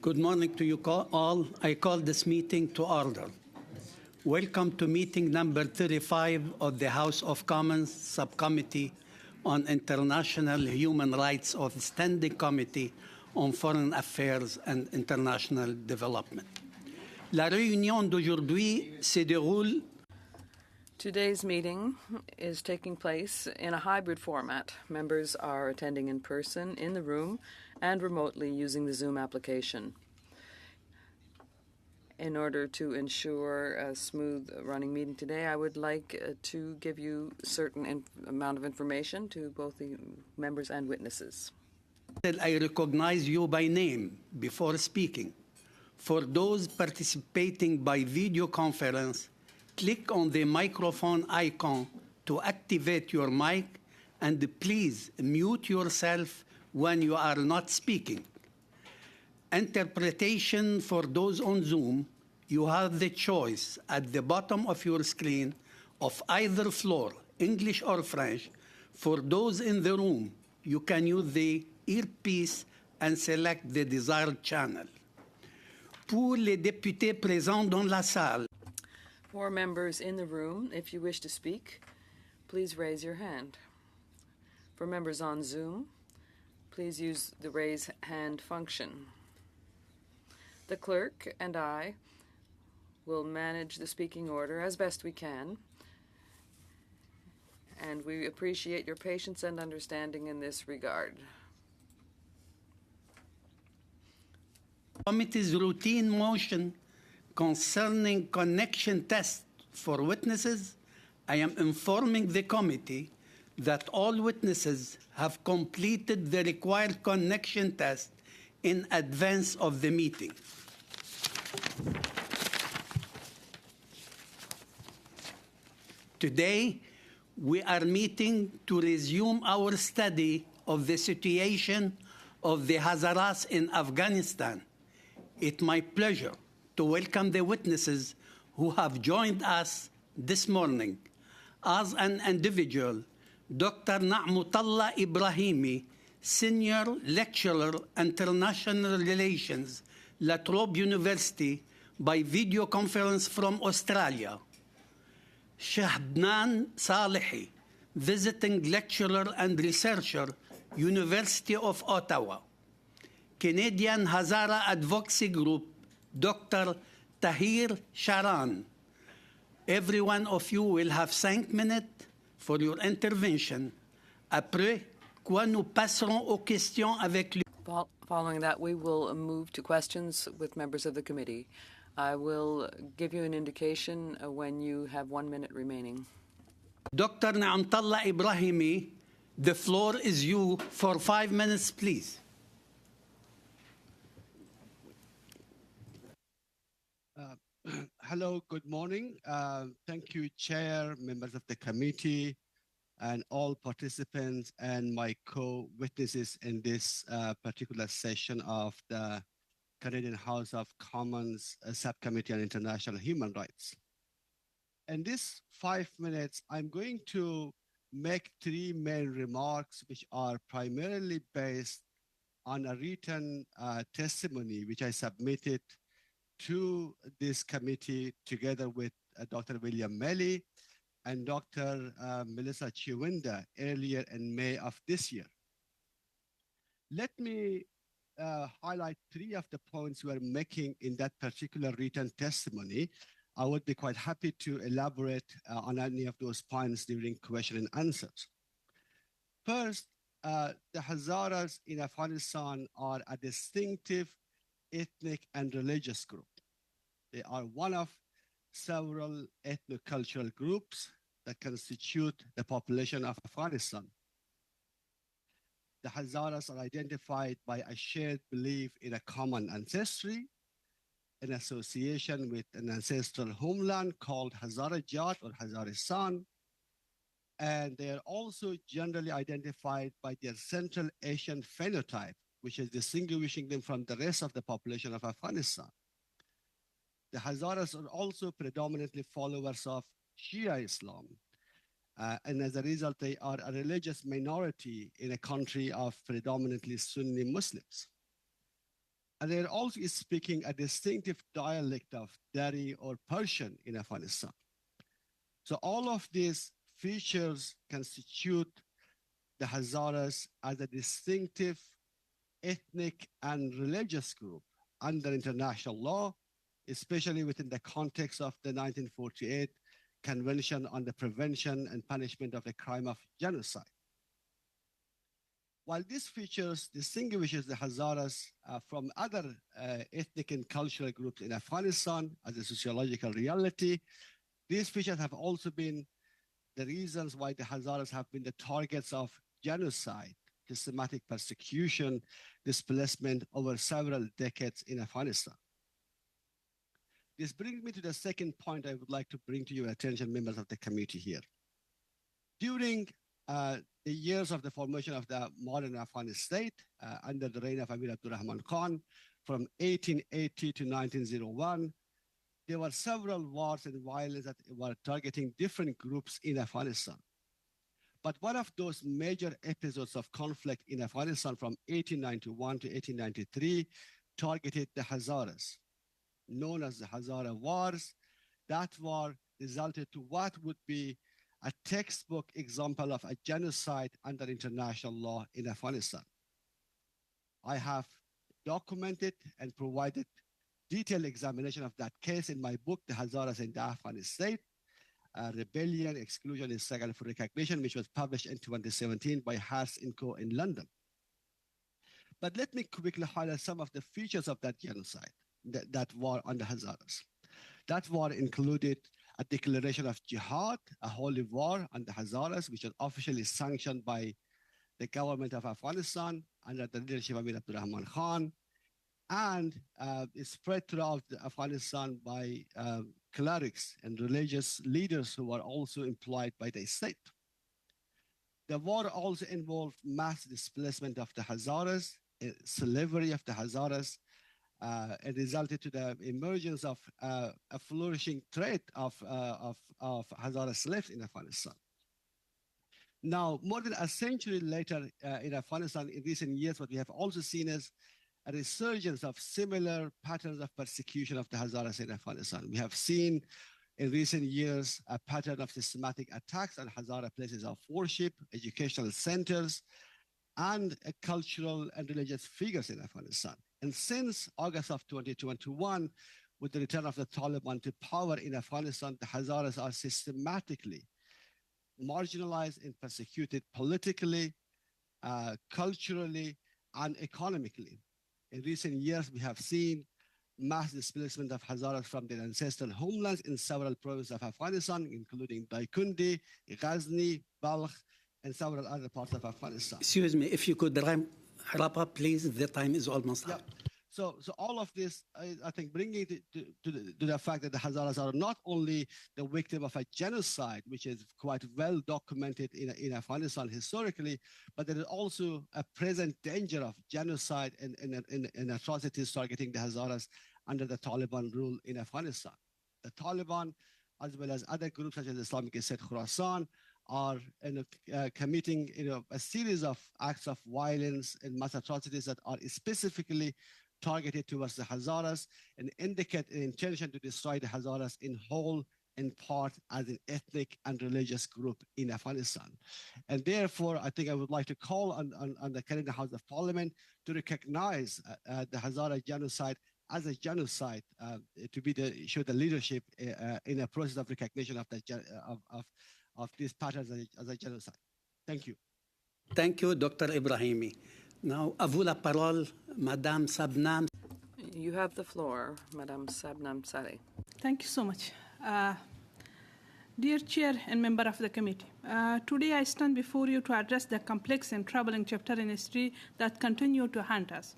Good morning to you all. I call this meeting to order. Welcome to meeting number 35 of the House of Commons Subcommittee on International Human Rights of the Standing Committee on Foreign Affairs and International Development. La réunion d'aujourd'hui se déroule. Today's meeting is taking place in a hybrid format. Members are attending in person in the room and remotely using the Zoom application. In order to ensure a smooth running meeting today, I would like to give you a certain amount of information to both the members and witnesses. I recognize you by name before speaking. For those participating by video conference, click on the microphone icon to activate your mic, and please mute yourself when you are not speaking. Interpretation for those on Zoom, you have the choice at the bottom of your screen of either floor, English or French. For those in the room, you can use the earpiece and select the desired channel. Pour les députés présents dans la salle, for members in the room, if you wish to speak, please raise your hand. For members on Zoom, please use the raise hand function. The clerk and I will manage the speaking order as best we can, and we appreciate your patience and understanding in this regard. Committee's routine motion concerning connection tests for witnesses, I am informing the committee that all witnesses have completed the required connection test in advance of the meeting. Today, we are meeting to resume our study of the situation of the Hazaras in Afghanistan. It's my pleasure to welcome the witnesses who have joined us this morning. As an individual, Dr. Na'mutullah Ibrahimi, Senior Lecturer, International Relations, La Trobe University, by video conference from Australia. Shahbnan Salehi, Visiting Lecturer and Researcher, University of Ottawa. Canadian Hazara Advocacy Group, Dr. Tahir Sharan. Every one of you will have 5 minutes for your intervention. Après quoi, nous passerons aux questions avec lui. Following that, we will move to questions with members of the committee. I will give you an indication when you have 1 minute remaining. Dr. Na'mutullah Ibrahimi, the floor is you for 5 minutes, please. Hello, good morning. Thank you, Chair, members of the committee, and all participants and my co-witnesses in this particular session of the Canadian House of Commons Subcommittee on International Human Rights. In this 5 minutes, I'm going to make 3 main remarks, which are primarily based on a written testimony, which I submitted to this committee together with Dr. William Melly and Dr. Melissa Chiwinda earlier in May of this year. Let me highlight 3 of the points we're making in that particular written testimony. I would be quite happy to elaborate on any of those points during question and answers. First, the Hazaras in Afghanistan are a distinctive ethnic and religious group. They are one of several ethno-cultural groups that constitute the population of Afghanistan. The Hazaras are identified by a shared belief in a common ancestry, an association with an ancestral homeland called Hazarajat or Hazaristan, and they are also generally identified by their Central Asian phenotype, which is distinguishing them from the rest of the population of Afghanistan. The Hazaras are also predominantly followers of Shia Islam, and as a result, they are a religious minority in a country of predominantly Sunni Muslims. And they're also speaking a distinctive dialect of Dari or Persian in Afghanistan. So all of these features constitute the Hazaras as a distinctive ethnic and religious group under international law, especially within the context of the 1948 Convention on the Prevention and Punishment of the Crime of Genocide. While these features distinguishes the Hazaras from other ethnic and cultural groups in Afghanistan as a sociological reality, these features have also been the reasons why the Hazaras have been the targets of genocide, systematic persecution, displacement over several decades in Afghanistan. This brings me to the second point I would like to bring to your attention, members of the committee here. During the years of the formation of the modern Afghan state under the reign of Amir Abdurrahman Khan from 1880 to 1901, there were several wars and violence that were targeting different groups in Afghanistan. But one of those major episodes of conflict in Afghanistan from 1891 to 1893 targeted the Hazaras, known as the Hazara Wars. That war resulted to what would be a textbook example of a genocide under international law in Afghanistan. I have documented and provided detailed examination of that case in my book, The Hazaras in the Afghan State, Rebellion, Exclusion, and Struggle for Recognition, which was published in 2017 by Harris & Co. in London. But let me quickly highlight some of the features of that genocide, that war on the Hazaras. That war included a declaration of jihad, a holy war on the Hazaras, which was officially sanctioned by the government of Afghanistan under the leadership of Amir Abdurrahman Khan, and it spread throughout Afghanistan by clerics and religious leaders who were also employed by the state. The war also involved mass displacement of the Hazaras, slavery of the Hazaras, and resulted to the emergence of a flourishing trade of Hazara slaves in Afghanistan. Now, more than a century later in Afghanistan, in recent years, what we have also seen is a resurgence of similar patterns of persecution of the Hazaras in Afghanistan. We have seen in recent years a pattern of systematic attacks on Hazara places of worship, educational centers, and cultural and religious figures in Afghanistan. And since August of 2021, with the return of the Taliban to power in Afghanistan, the Hazaras are systematically marginalized and persecuted politically, culturally, and economically. In recent years, we have seen mass displacement of Hazaras from their ancestral homelands in several provinces of Afghanistan, including Daikundi, Ghazni, Balkh, and several other parts of Afghanistan. Excuse me, if you could wrap up, please. The time is almost up. So all of this, I think, bringing to the fact that the Hazaras are not only the victim of a genocide, which is quite well documented in Afghanistan historically, but there is also a present danger of genocide and atrocities targeting the Hazaras under the Taliban rule in Afghanistan. The Taliban, as well as other groups such as Islamic State Khorasan, are committing a series of acts of violence and mass atrocities that are specifically targeted towards the Hazaras and indicate an intention to destroy the Hazaras in whole and part as an ethnic and religious group in Afghanistan. And therefore, I think I would like to call on the Canadian House of Parliament to recognize the Hazara genocide as a genocide, to show the leadership in a process of recognition of these patterns as a genocide. Thank you. Thank you, Dr. Ibrahimi. Now, à vous la parole, Madame Sabnam. You have the floor, Madame Sabnam Sari. Thank you so much. Dear Chair and member of the committee, today I stand before you to address the complex and troubling chapter in history that continue to haunt us.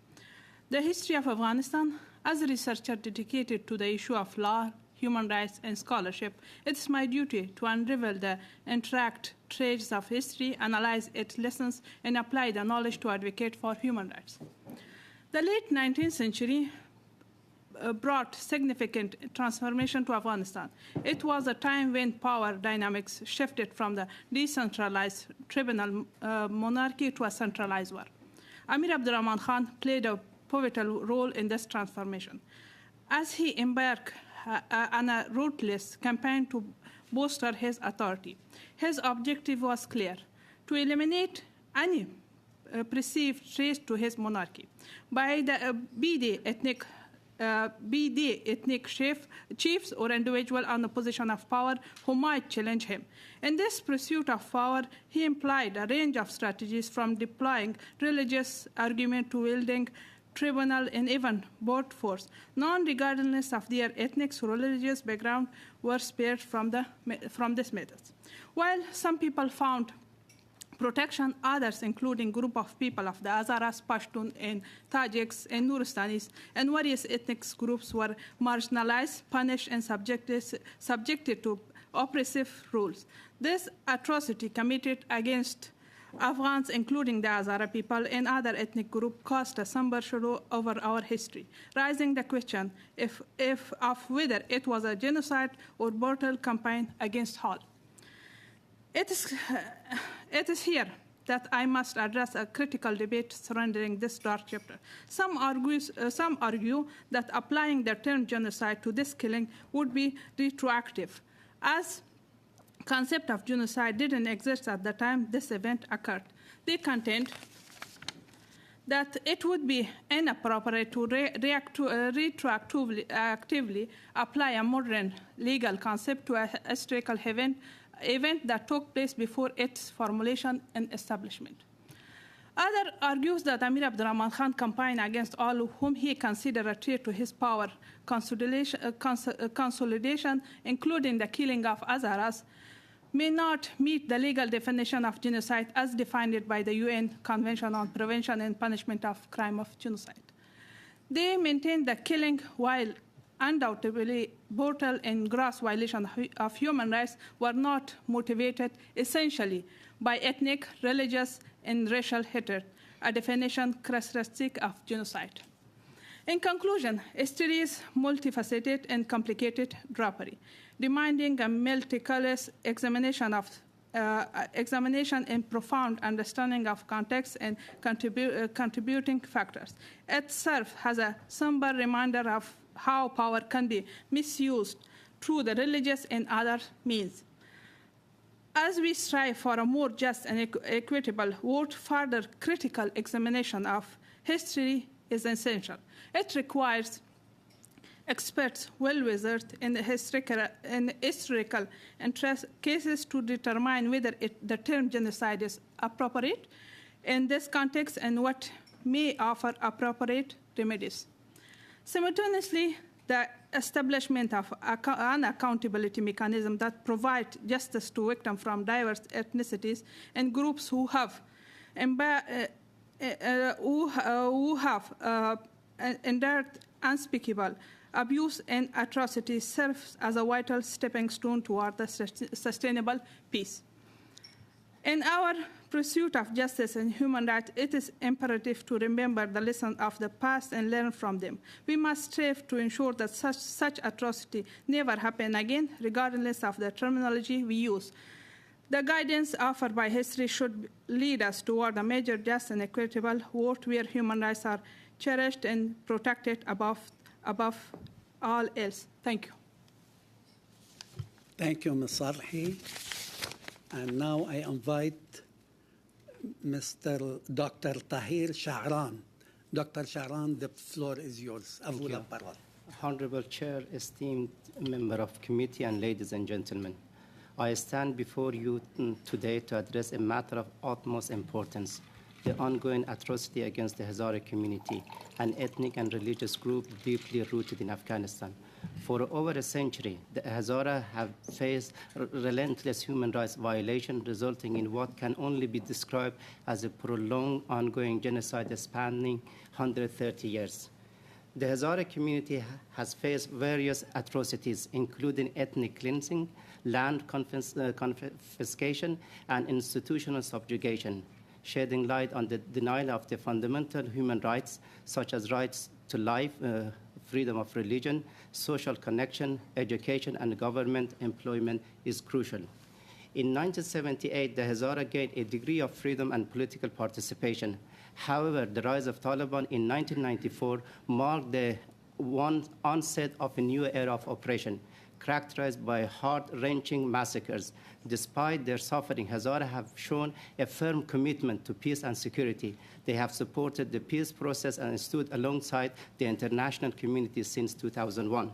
The history of Afghanistan, as a researcher dedicated to the issue of law, human rights, and scholarship, it's my duty to unravel the intricate threads of history, analyze its lessons, and apply the knowledge to advocate for human rights. The late 19th century brought significant transformation to Afghanistan. It was a time when power dynamics shifted from the decentralized tribal monarchy to a centralized one. Amir Abdurrahman Khan played a pivotal role in this transformation. As he embarked on a ruthless campaign to bolster his authority, his objective was clear: to eliminate any perceived threat to his monarchy, be they ethnic chiefs or individual on the position of power who might challenge him. In this pursuit of power, he employed a range of strategies, from deploying religious argument to wielding tribunal and even brute force. None, regardless of their ethnic or religious background, were spared from this method. While some people found protection, others, including group of people of the Hazaras, Pashtun, and Tajiks, and Nuristanis, and various ethnic groups were marginalized, punished, and subjected to oppressive rules. This atrocity committed against Afghans, including the Hazara people and other ethnic groups, cast a somber shadow over our history, raising the question of whether it was a genocide or brutal campaign against all. It is here that I must address a critical debate surrounding this dark chapter. Some argue that applying the term genocide to this killing would be retroactive, as concept of genocide didn't exist at the time this event occurred. They contend that it would be inappropriate to retroactively apply a modern legal concept to a historical event that took place before its formulation and establishment. Other argues that Amir Abdurrahman Khan campaigned against all whom he considered a threat to his power consolidation, including the killing of Hazaras, may not meet the legal definition of genocide as defined by the UN Convention on Prevention and Punishment of Crime of Genocide. They maintain that killing, while undoubtedly brutal and gross violation of human rights, were not motivated essentially by ethnic, religious, and racial hatred, a definition characteristic of genocide. In conclusion, history is multifaceted and complicated drapery, demanding a meticulous examination and profound understanding of context and contributing factors. It serves as a somber reminder of how power can be misused through the religious and other means. As we strive for a more just and equitable world, further critical examination of history is essential. It requires experts well-versed in historical cases to determine whether the term genocide is appropriate in this context and what may offer appropriate remedies. Simultaneously, the establishment of an accountability mechanism that provides justice to victims from diverse ethnicities and groups who have endured unspeakable abuse and atrocities serves as a vital stepping stone toward the sustainable peace. In our pursuit of justice and human rights, it is imperative to remember the lessons of the past and learn from them. We must strive to ensure that such atrocity never happen again, regardless of the terminology we use. The guidance offered by history should lead us toward a major, just, and equitable world where human rights are cherished and protected above all else. Thank you. Thank you, Ms. Sarhi. And now I invite Mr. Dr. Tahir Shahran. Dr. Shahran, the floor is yours. Thank you. Honorable Chair, esteemed member of committee, and ladies and gentlemen, I stand before you today to address a matter of utmost importance: the ongoing atrocity against the Hazara community, an ethnic and religious group deeply rooted in Afghanistan. For over a century, the Hazara have faced relentless human rights violations, resulting in what can only be described as a prolonged, ongoing genocide spanning 130 years. The Hazara community has faced various atrocities, including ethnic cleansing, land confiscation, and institutional subjugation, shedding light on the denial of the fundamental human rights, such as rights to life, freedom of religion, social connection, education, and government employment is crucial. In 1978, the Hazara gained a degree of freedom and political participation. However, the rise of Taliban in 1994 marked the onset of a new era of oppression, characterized by heart-wrenching massacres. Despite their suffering, Hazara have shown a firm commitment to peace and security. They have supported the peace process and stood alongside the international community since 2001.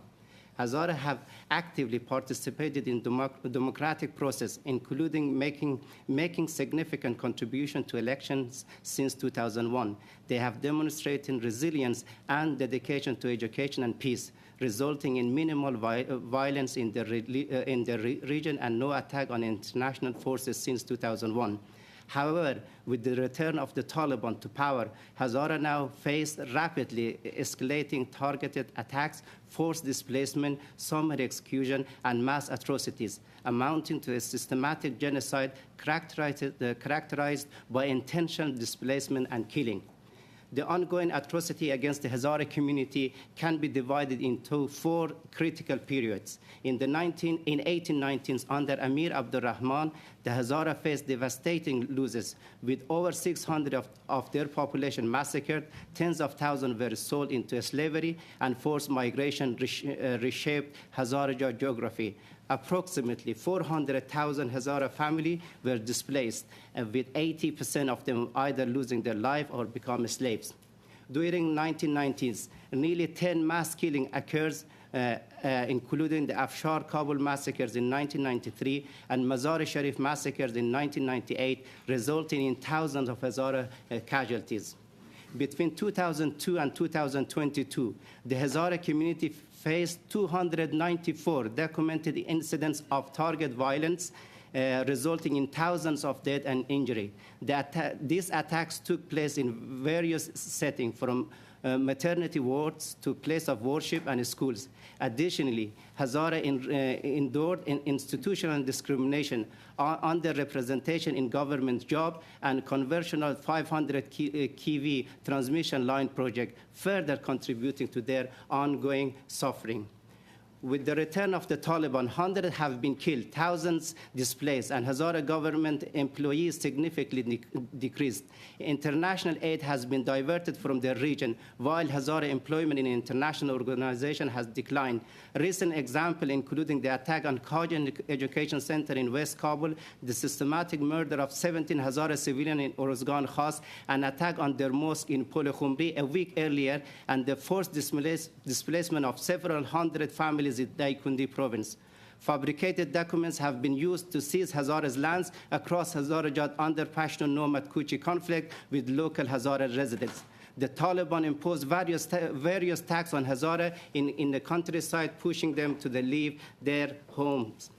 Hazara have actively participated in democratic process, including making significant contribution to elections since 2001. They have demonstrated resilience and dedication to education and peace, resulting in minimal violence in the region and no attack on international forces since 2001. However, with the return of the Taliban to power, Hazara now face rapidly escalating targeted attacks, forced displacement, summary execution, and mass atrocities, amounting to a systematic genocide characterized by intentional displacement and killing. The ongoing atrocity against the Hazara community can be divided into 4 critical periods. In the 1890s, under Amir Abdurrahman, the Hazara faced devastating losses, with over 600 of their population massacred, tens of thousands were sold into slavery, and forced migration reshaped Hazara geography. Approximately 400,000 Hazara families were displaced, with 80% of them either losing their life or becoming slaves. During the 1990s, nearly 10 mass killings occurs, including the Afshar Kabul massacres in 1993 and Mazar-e-Sharif massacres in 1998, resulting in thousands of Hazara casualties. Between 2002 and 2022, the Hazara community faced 294 documented incidents of target violence, resulting in thousands of deaths and injury. These attacks took place in various settings, from maternity wards to place of worship and schools. Additionally, Hazara endured institutional discrimination, underrepresentation in government jobs, and conventional 500 kV transmission line project, further contributing to their ongoing suffering. With the return of the Taliban, hundreds have been killed, thousands displaced, and Hazara government employees significantly decreased. International aid has been diverted from the region, while Hazara employment in international organizations has declined. Recent examples, including the attack on Kajan Education Center in West Kabul, the systematic murder of 17 Hazara civilians in Uruzgan Khas, an attack on their mosque in Pol Khumri a week earlier, and the forced displacement of several hundred families in Daikundi province. Fabricated documents have been used to seize Hazara's lands across Hazarajat under Pashtun nomad Kuchi conflict with local Hazara residents. The Taliban imposed various taxes on Hazara in the countryside, pushing them to leave their homes.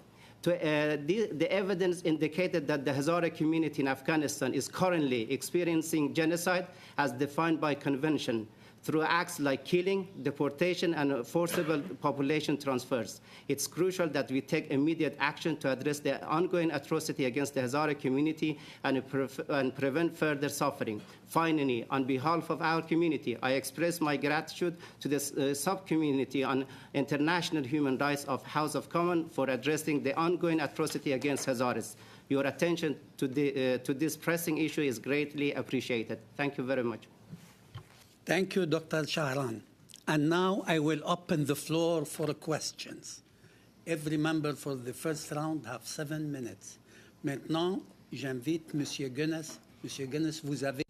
The evidence indicated that the Hazara community in Afghanistan is currently experiencing genocide as defined by convention, through acts like killing, deportation, and forcible population transfers. It's crucial that we take immediate action to address the ongoing atrocity against the Hazara community and prevent further suffering. Finally, on behalf of our community, I express my gratitude to the Subcommittee on International Human Rights of House of Commons for addressing the ongoing atrocity against Hazaras. Your attention to this pressing issue is greatly appreciated. Thank you very much. Thank you, Dr. Shahran. And now I will open the floor for questions. Every member for the first round have 7 minutes. Maintenant, j'invite Monsieur Guinness. Monsieur Guinness, vous avez...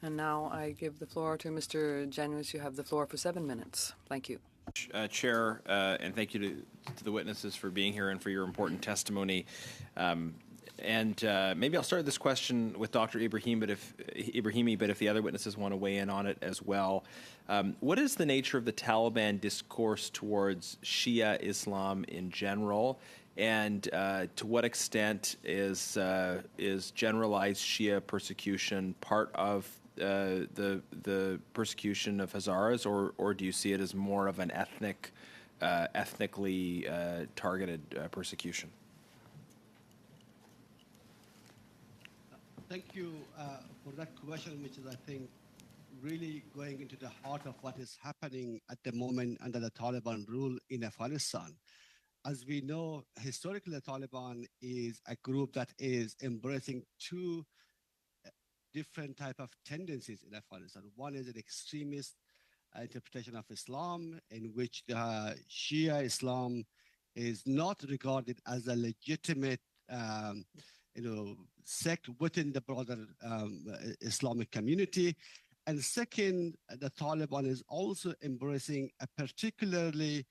And now I give the floor to Mr. Janus. You have the floor for 7 minutes. Thank you. Chair, and thank you to the witnesses for being here and for your important testimony. Maybe I'll start this question with Dr. Ibrahimi, but if the other witnesses want to weigh in on it as well. What is the nature of the Taliban discourse towards Shia Islam in general, and to what extent is generalized Shia persecution part of the persecution of Hazaras, or do you see it as more of an ethnically targeted persecution? Thank you for that question, which is, I think, really going into the heart of what is happening at the moment under the Taliban rule in Afghanistan. As we know, historically, the Taliban is a group that is embracing two different type of tendencies in Afghanistan. One is an extremist interpretation of Islam, in which Shia Islam is not regarded as a legitimate sect within the broader Islamic community. And second, the Taliban is also embracing a particularly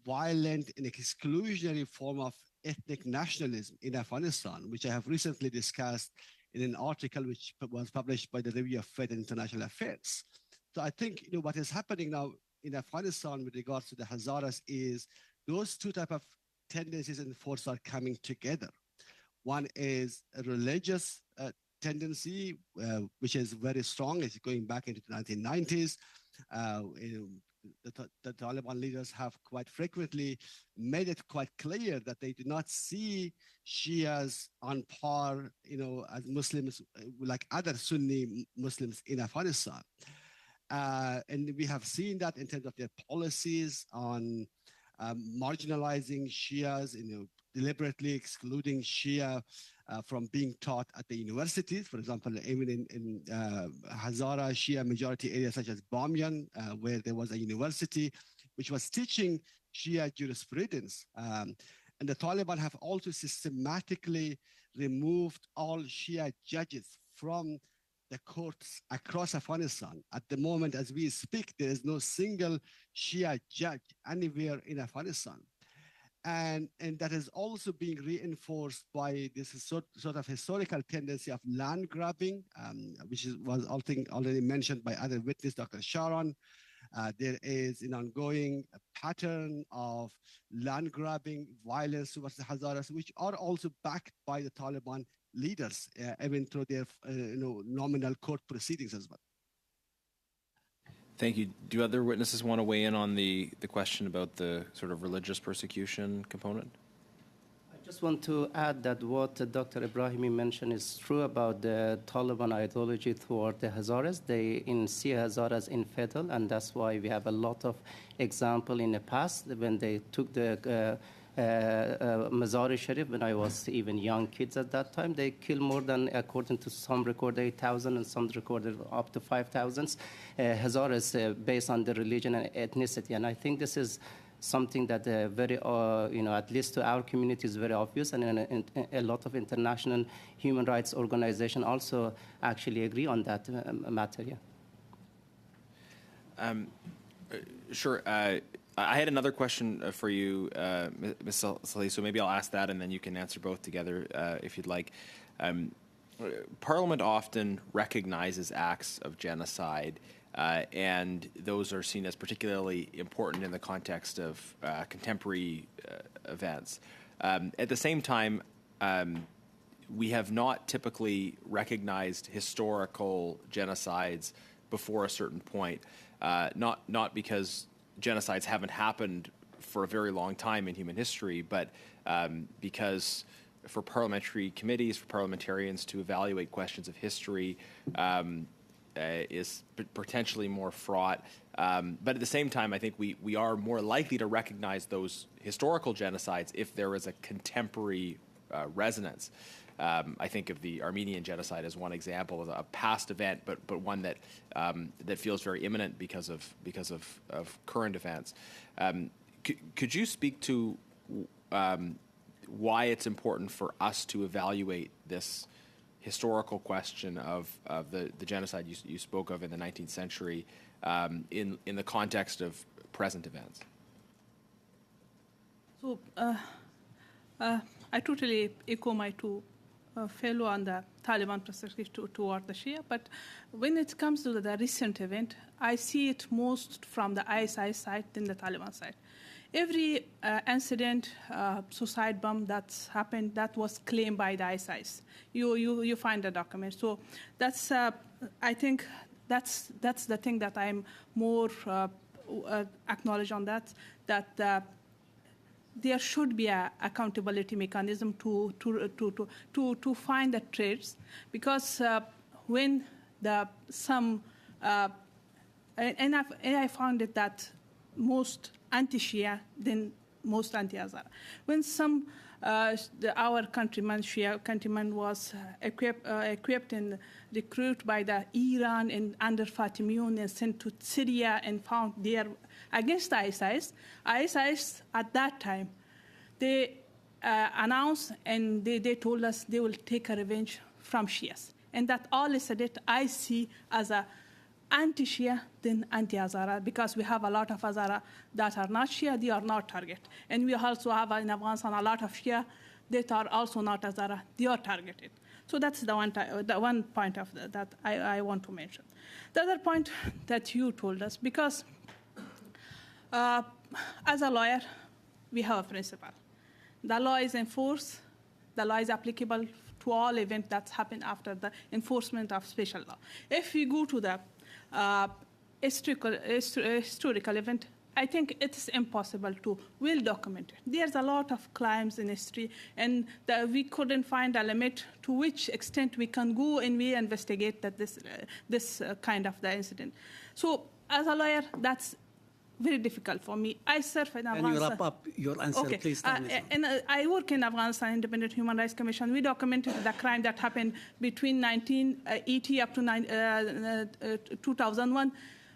violent and exclusionary form of ethnic nationalism in Afghanistan, which I have recently discussed in an article which was published by the Review of Faith and International Affairs. So I think what is happening now in Afghanistan with regards to the Hazaras is those two types of tendencies and forces are coming together. One is a religious tendency, which is very strong. It's going back into the 1990s. The Taliban leaders have quite frequently made it quite clear that they do not see Shias on par, as Muslims, like other Sunni Muslims in Afghanistan. And we have seen that in terms of their policies on marginalizing Shias, deliberately excluding Shia from being taught at the universities. For example, even in Hazara Shia majority areas such as Bamiyan, where there was a university which was teaching Shia jurisprudence. And the Taliban have also systematically removed all Shia judges from the courts across Afghanistan. At the moment, as we speak, there is no single Shia judge anywhere in Afghanistan. And that is also being reinforced by this sort of historical tendency of land grabbing, which was already mentioned by other witness, Dr. Sharon. There is an ongoing pattern of land grabbing, violence towards the Hazaras, which are also backed by the Taliban leaders, even through their nominal court proceedings as well. Thank you. Do other witnesses want to weigh in on the question about the sort of religious persecution component? I just want to add that what Dr. Ibrahimi mentioned is true about the Taliban ideology toward the Hazaras. They see Hazaras infidel, and that's why we have a lot of example in the past when they took the Mazar-e Sharif, when I was even young kids at that time, they killed more than, according to some recorded 8,000 and some recorded up to 5,000 Hazaras based on the religion and ethnicity. And I think this is something that very, at least to our community is very obvious, and a lot of international human rights organizations also actually agree on that matter. Yeah. Sure. I had another question for you, Ms. Saleh, so maybe I'll ask that and then you can answer both together if you'd like. Parliament often recognizes acts of genocide, and those are seen as particularly important in the context of contemporary events. At the same time, we have not typically recognized historical genocides before a certain point, not because genocides haven't happened for a very long time in human history, but because for parliamentary committees, for parliamentarians to evaluate questions of history is potentially more fraught. But at the same time, I think we are more likely to recognize those historical genocides if there is a contemporary resonance. I think of the Armenian genocide as one example of a past event, but one that that feels very imminent because of current events. Could you speak to why it's important for us to evaluate this historical question of the genocide you spoke of in the 19th century in the context of present events? So I totally echo my two fellow on the Taliban perspective toward the Shia, but when it comes to the recent event, I see it most from the ISI side than the Taliban side. Every incident, suicide bomb that's happened, that was claimed by the ISIS. You find the document. So that's I think that's the thing that I'm more acknowledge on that there should be an accountability mechanism to find the traits, because when and I found it that most anti-Shia than most anti-Hazara. When some our countrymen, Shia countrymen, was equipped and recruited by the Iran and under Fatimiyun and sent to Syria and found there against ISIS. ISIS at that time, they announced and they told us they will take a revenge from Shias. And that all is it I see as a anti-Shia than anti-Hazara, because we have a lot of Hazara that are not Shia, they are not target. And we also have in Afghanistan a lot of Shia that are also not Hazara, they are targeted. So that's the one point of that I want to mention. The other point that you told us, because as a lawyer, we have a principle. The law is enforced, the law is applicable to all events that happen after the enforcement of special law. If we go to the historical event, I think it's impossible to well document it. There's a lot of crimes in history, and we couldn't find a limit to which extent we can go and we investigate that this kind of the incident. So as a lawyer, that's very difficult for me. I serve in Afghanistan. Can you wrap up your answer, okay. please? And I work in Afghanistan Independent Human Rights Commission. We documented the crime that happened between 1980 up to 2001.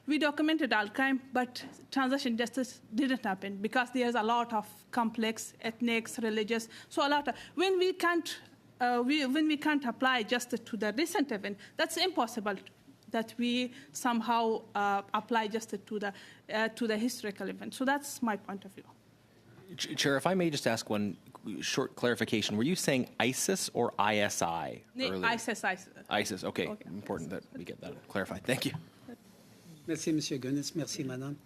We documented all crime, but transition justice didn't happen because there's a lot of complex, ethnic, religious. So a lot of when we can't apply justice to the recent event, that's impossible. That we somehow apply justice to the historical event. So that's my point of view. Chair, if I may just ask one short clarification. Were you saying ISIS or ISI earlier? ISIS. ISIS, okay. Important that we get that clarified. Thank you. Merci, Monsieur Gunis. Merci, Madame.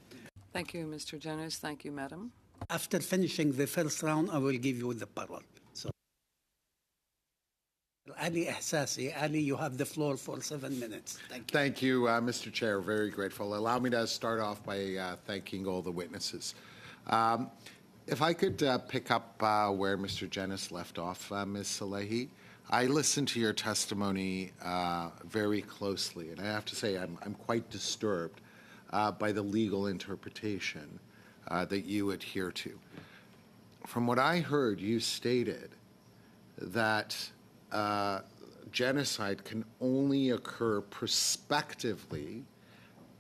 Thank you, Mr. Jenners. Thank you, Madam. After finishing the first round, I will give you the parole. So, Ali Ihsasi. Ali, you have the floor for 7 minutes. Thank you. Thank you, Mr. Chair. Very grateful. Allow me to start off by thanking all the witnesses. If I could pick up where Mr. Jenners left off, Ms. Salehi, I listened to your testimony very closely, and I have to say I'm quite disturbed by the legal interpretation that you adhere to. From what I heard, you stated that genocide can only occur prospectively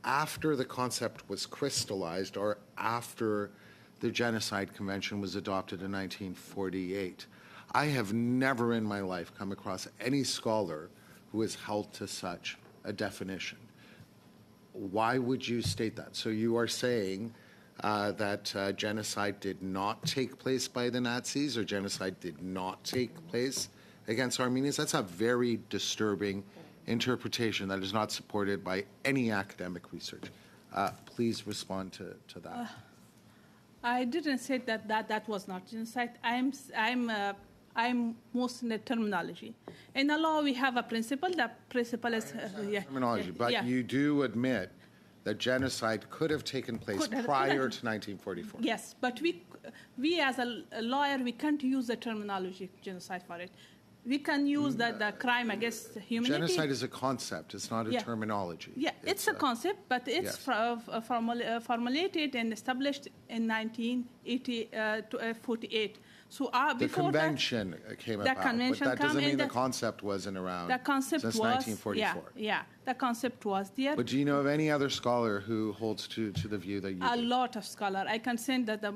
after the concept was crystallized or after the Genocide Convention was adopted in 1948. I have never in my life come across any scholar who has held to such a definition. Why would you state that? So you are saying that genocide did not take place by the Nazis, or genocide did not take place against Armenians? That's a very disturbing interpretation that is not supported by any academic research. Please respond to that. I didn't say that was not genocide. I'm most in the terminology. In the law, we have a principle. That principle is terminology, but you do admit that genocide could have taken place prior to 1944. Yes, but we as a lawyer, we can't use the terminology genocide for it. We can use the crime against humanity. Genocide is a concept. It's not a terminology. Yeah, it's a concept, but it's formulated and established in 1948. So the convention came about, but that doesn't mean the concept wasn't around since 1944. Yeah, the concept was there. But do you know of any other scholar who holds to the view that you do? A lot of scholars. I can send a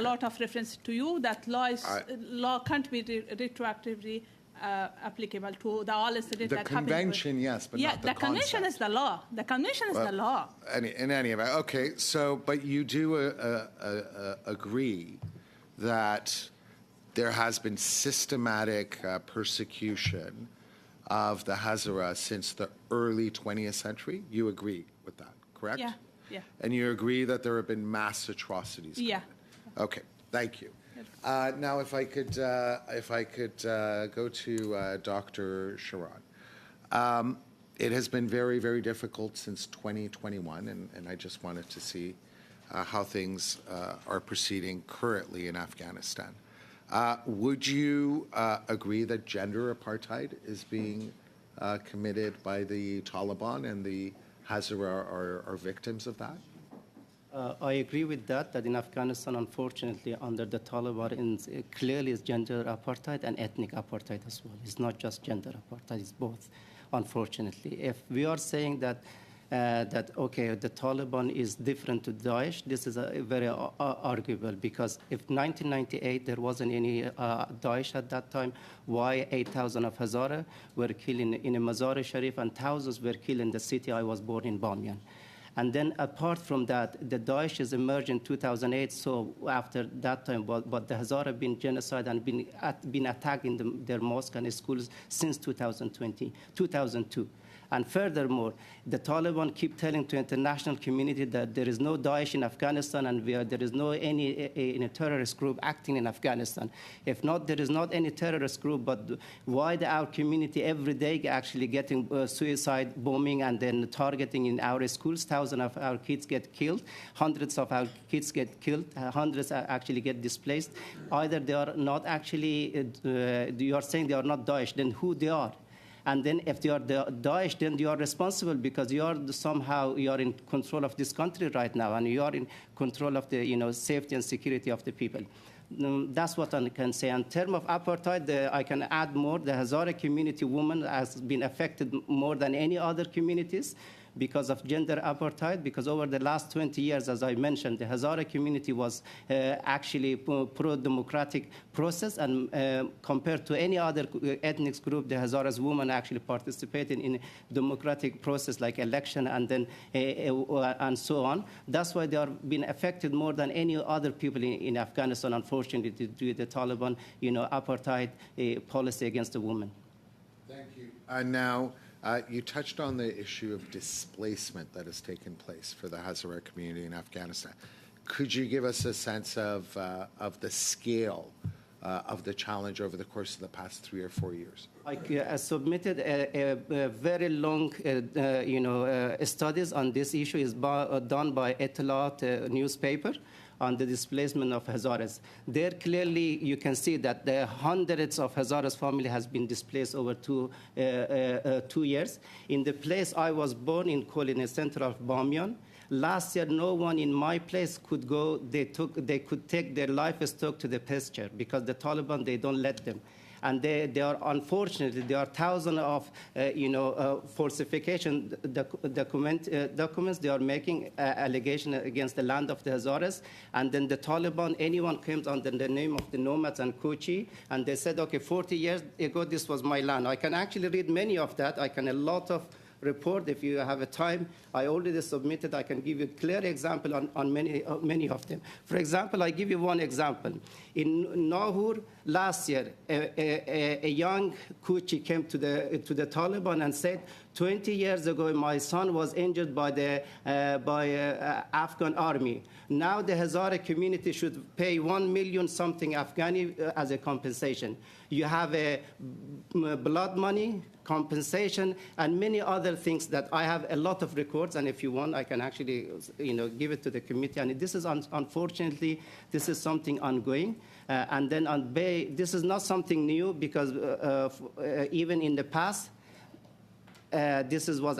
lot of reference to you that law can't be retroactively applicable to the all incidents that happened. The convention, yes, but not the concept. The convention is the law. The convention is the law. In any event, okay. So, but you do agree that there has been systematic persecution of the Hazara since the early 20th century? You agree with that, correct? Yeah. And you agree that there have been mass atrocities committed? Yeah. Okay, thank you. Now, if I could go to Dr. Sharon. It has been very, very difficult since 2021, and I just wanted to see how things are proceeding currently in Afghanistan. Would you agree that gender apartheid is being committed by the Taliban and the Hazara are victims of that? I agree with that in Afghanistan, unfortunately, under the Taliban, clearly is gender apartheid and ethnic apartheid as well. It's not just gender apartheid, it's both, unfortunately. If we are saying that, okay, the Taliban is different to Daesh, this is very arguable, because if 1998 there wasn't any Daesh at that time, why 8,000 of Hazara were killed in a Mazar-e Sharif and thousands were killed in the city I was born in, Bamyan? And then apart from that, the Daesh is emerged in 2008, so after that time, but the Hazara have been genocide and been attacked in their mosques and schools since 2002. And furthermore, the Taliban keep telling to international community that there is no Daesh in Afghanistan and there is no any terrorist group acting in Afghanistan. If not, there is not any terrorist group, but why our community every day actually getting suicide bombing and then targeting in our schools? Thousands of our kids get killed, hundreds of our kids get killed, hundreds actually get displaced. Either they are not actually, you are saying they are not Daesh, then who they are? And then if they are the Daesh, then you are responsible because you are in control of this country right now, and you are in control of the safety and security of the people. That's what I can say. In terms of apartheid, I can add more. The Hazara community woman has been affected more than any other communities because of gender apartheid, because over the last 20 years, as I mentioned, the Hazara community was actually pro-democratic process, and compared to any other ethnic group, the Hazaras women actually participated in a democratic process like election and then and so on. That's why they are being affected more than any other people in Afghanistan, unfortunately, due to the Taliban, apartheid policy against the women. Thank you. Now, you touched on the issue of displacement that has taken place for the Hazara community in Afghanistan. Could you give us a sense of the scale of the challenge over the course of the past 3 or 4 years? I submitted a very long, studies on this issue is done by Etalat newspaper on the displacement of Hazaras. There clearly you can see that the hundreds of Hazaras family has been displaced over 2 years. In the place I was born in Kol, center of Bamyan, last year no one in my place could go. They could take their livestock to the pasture because the Taliban, they don't let them. And they are, unfortunately, there are thousands of, falsification documents. They are making allegation against the land of the Hazaras. And then the Taliban, anyone comes under the name of the nomads and Kochi, and they said, okay, 40 years ago, this was my land. I can actually read many of that. A lot of report, if you have a time, I already submitted. I can give you a clear example on many of them. For example, I give you one example. In Nahur last year, a young Kuchi came to the Taliban and said, 20 years ago, my son was injured by the Afghan army. Now the Hazara community should pay 1 million something Afghani as a compensation. You have a blood money, compensation, and many other things that I have a lot of records, and if you want, I can actually, give it to the committee. And this is, unfortunately, this is something ongoing. And then on Bay, this is not something new because even in the past, this was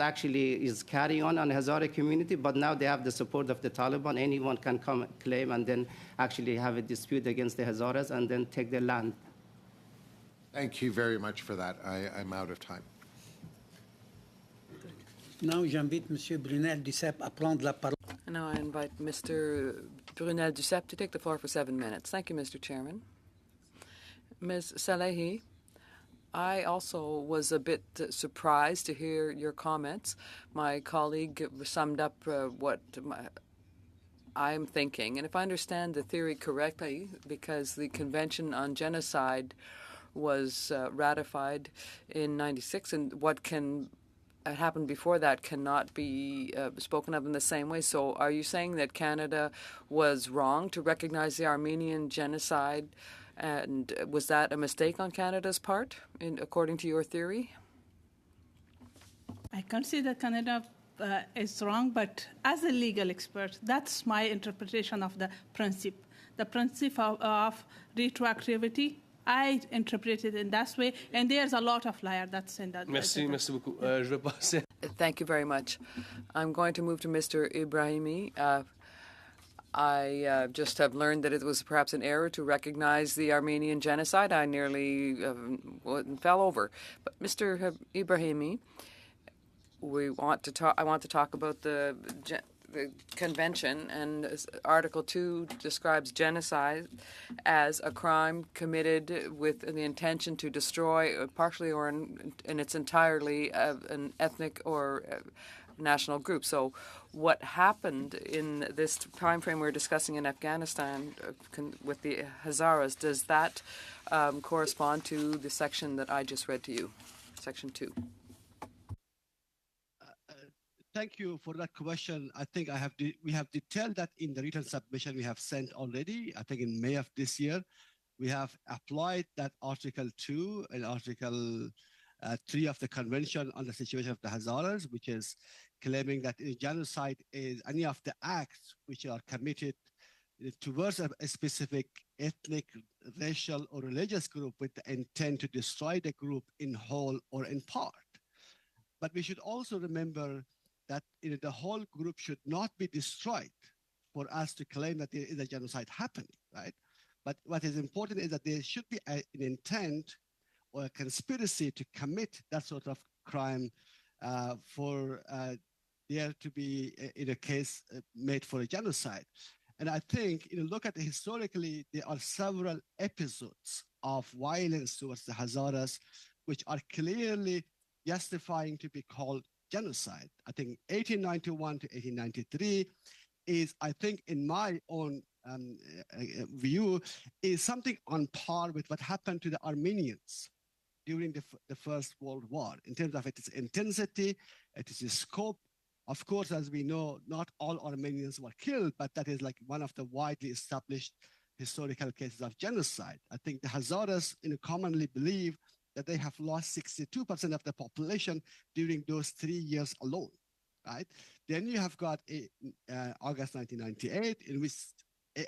carrying on Hazara community, but now they have the support of the Taliban. Anyone can come claim and then actually have a dispute against the Hazaras and then take their land. Thank you very much for that. I'm out of time. Now, j'invite M. Brunel-Duceppe à prendre la parole. Now I invite Mr. Brunel-Duceppe to take the floor for 7 minutes. Thank you, Mr. Chairman. Ms. Salehi, I also was a bit surprised to hear your comments. My colleague summed up what I'm thinking. And if I understand the theory correctly, because the Convention on Genocide was ratified in 96, and what can happened before that cannot be spoken of in the same way. So are you saying that Canada was wrong to recognize the Armenian genocide, and was that a mistake on Canada's part, according to your theory? I can't say that Canada is wrong, but as a legal expert, that's my interpretation of the principle. The principle of retroactivity, I interpret it in that way, and there's a lot of liar that's in that. Merci beaucoup. Je vais passer. Thank you very much. I'm going to move to Mr. Ibrahimi. I just have learned that it was perhaps an error to recognize the Armenian genocide. I nearly fell over. But Mr. Ibrahimi, I want to talk about the convention, and Article 2 describes genocide as a crime committed with the intention to destroy, partially or in its entirely, an ethnic or national group. So what happened in this time frame we're discussing in Afghanistan with the Hazaras, does that correspond to the section that I just read to you, Section 2? Thank you for that question. I think we have detailed that in the written submission we have sent already. I think in May of this year, we have applied that Article 2 and Article 3 of the Convention on the Situation of the Hazaras, which is claiming that genocide is any of the acts which are committed towards a specific ethnic, racial, or religious group with the intent to destroy the group in whole or in part. But we should also remember that the whole group should not be destroyed for us to claim that there is a genocide happening, right? But what is important is that there should be an intent or a conspiracy to commit that sort of crime for there to be, in a case, made for a genocide. And I think, look at historically, there are several episodes of violence towards the Hazaras, which are clearly justifying to be called genocide. I think 1891 to 1893 is, I think, in my own view, is something on par with what happened to the Armenians during the First World War in terms of its intensity, its scope. Of course, as we know, not all Armenians were killed, but that is like one of the widely established historical cases of genocide. I think the Hazaras commonly believe that they have lost 62% of the population during those 3 years alone, right? Then you have got August 1998, in which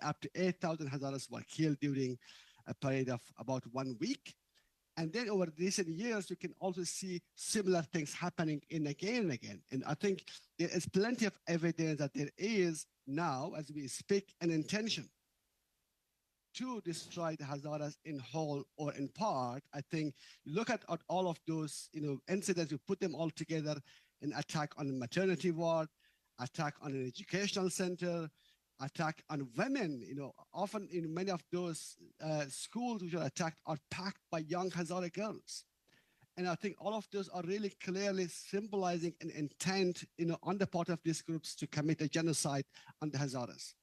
up to 8,000 Hazaras were killed during a period of about 1 week. And then over recent years, you can also see similar things happening again and again. And I think there is plenty of evidence that there is now, as we speak, an intention to destroy the Hazaras in whole or in part. I think look at all of those incidents, you put them all together, an attack on a maternity ward, attack on an educational center, attack on women. Often in many of those schools which are attacked are packed by young Hazara girls. And I think all of those are really clearly symbolizing an intent on the part of these groups to commit a genocide on the Hazaras.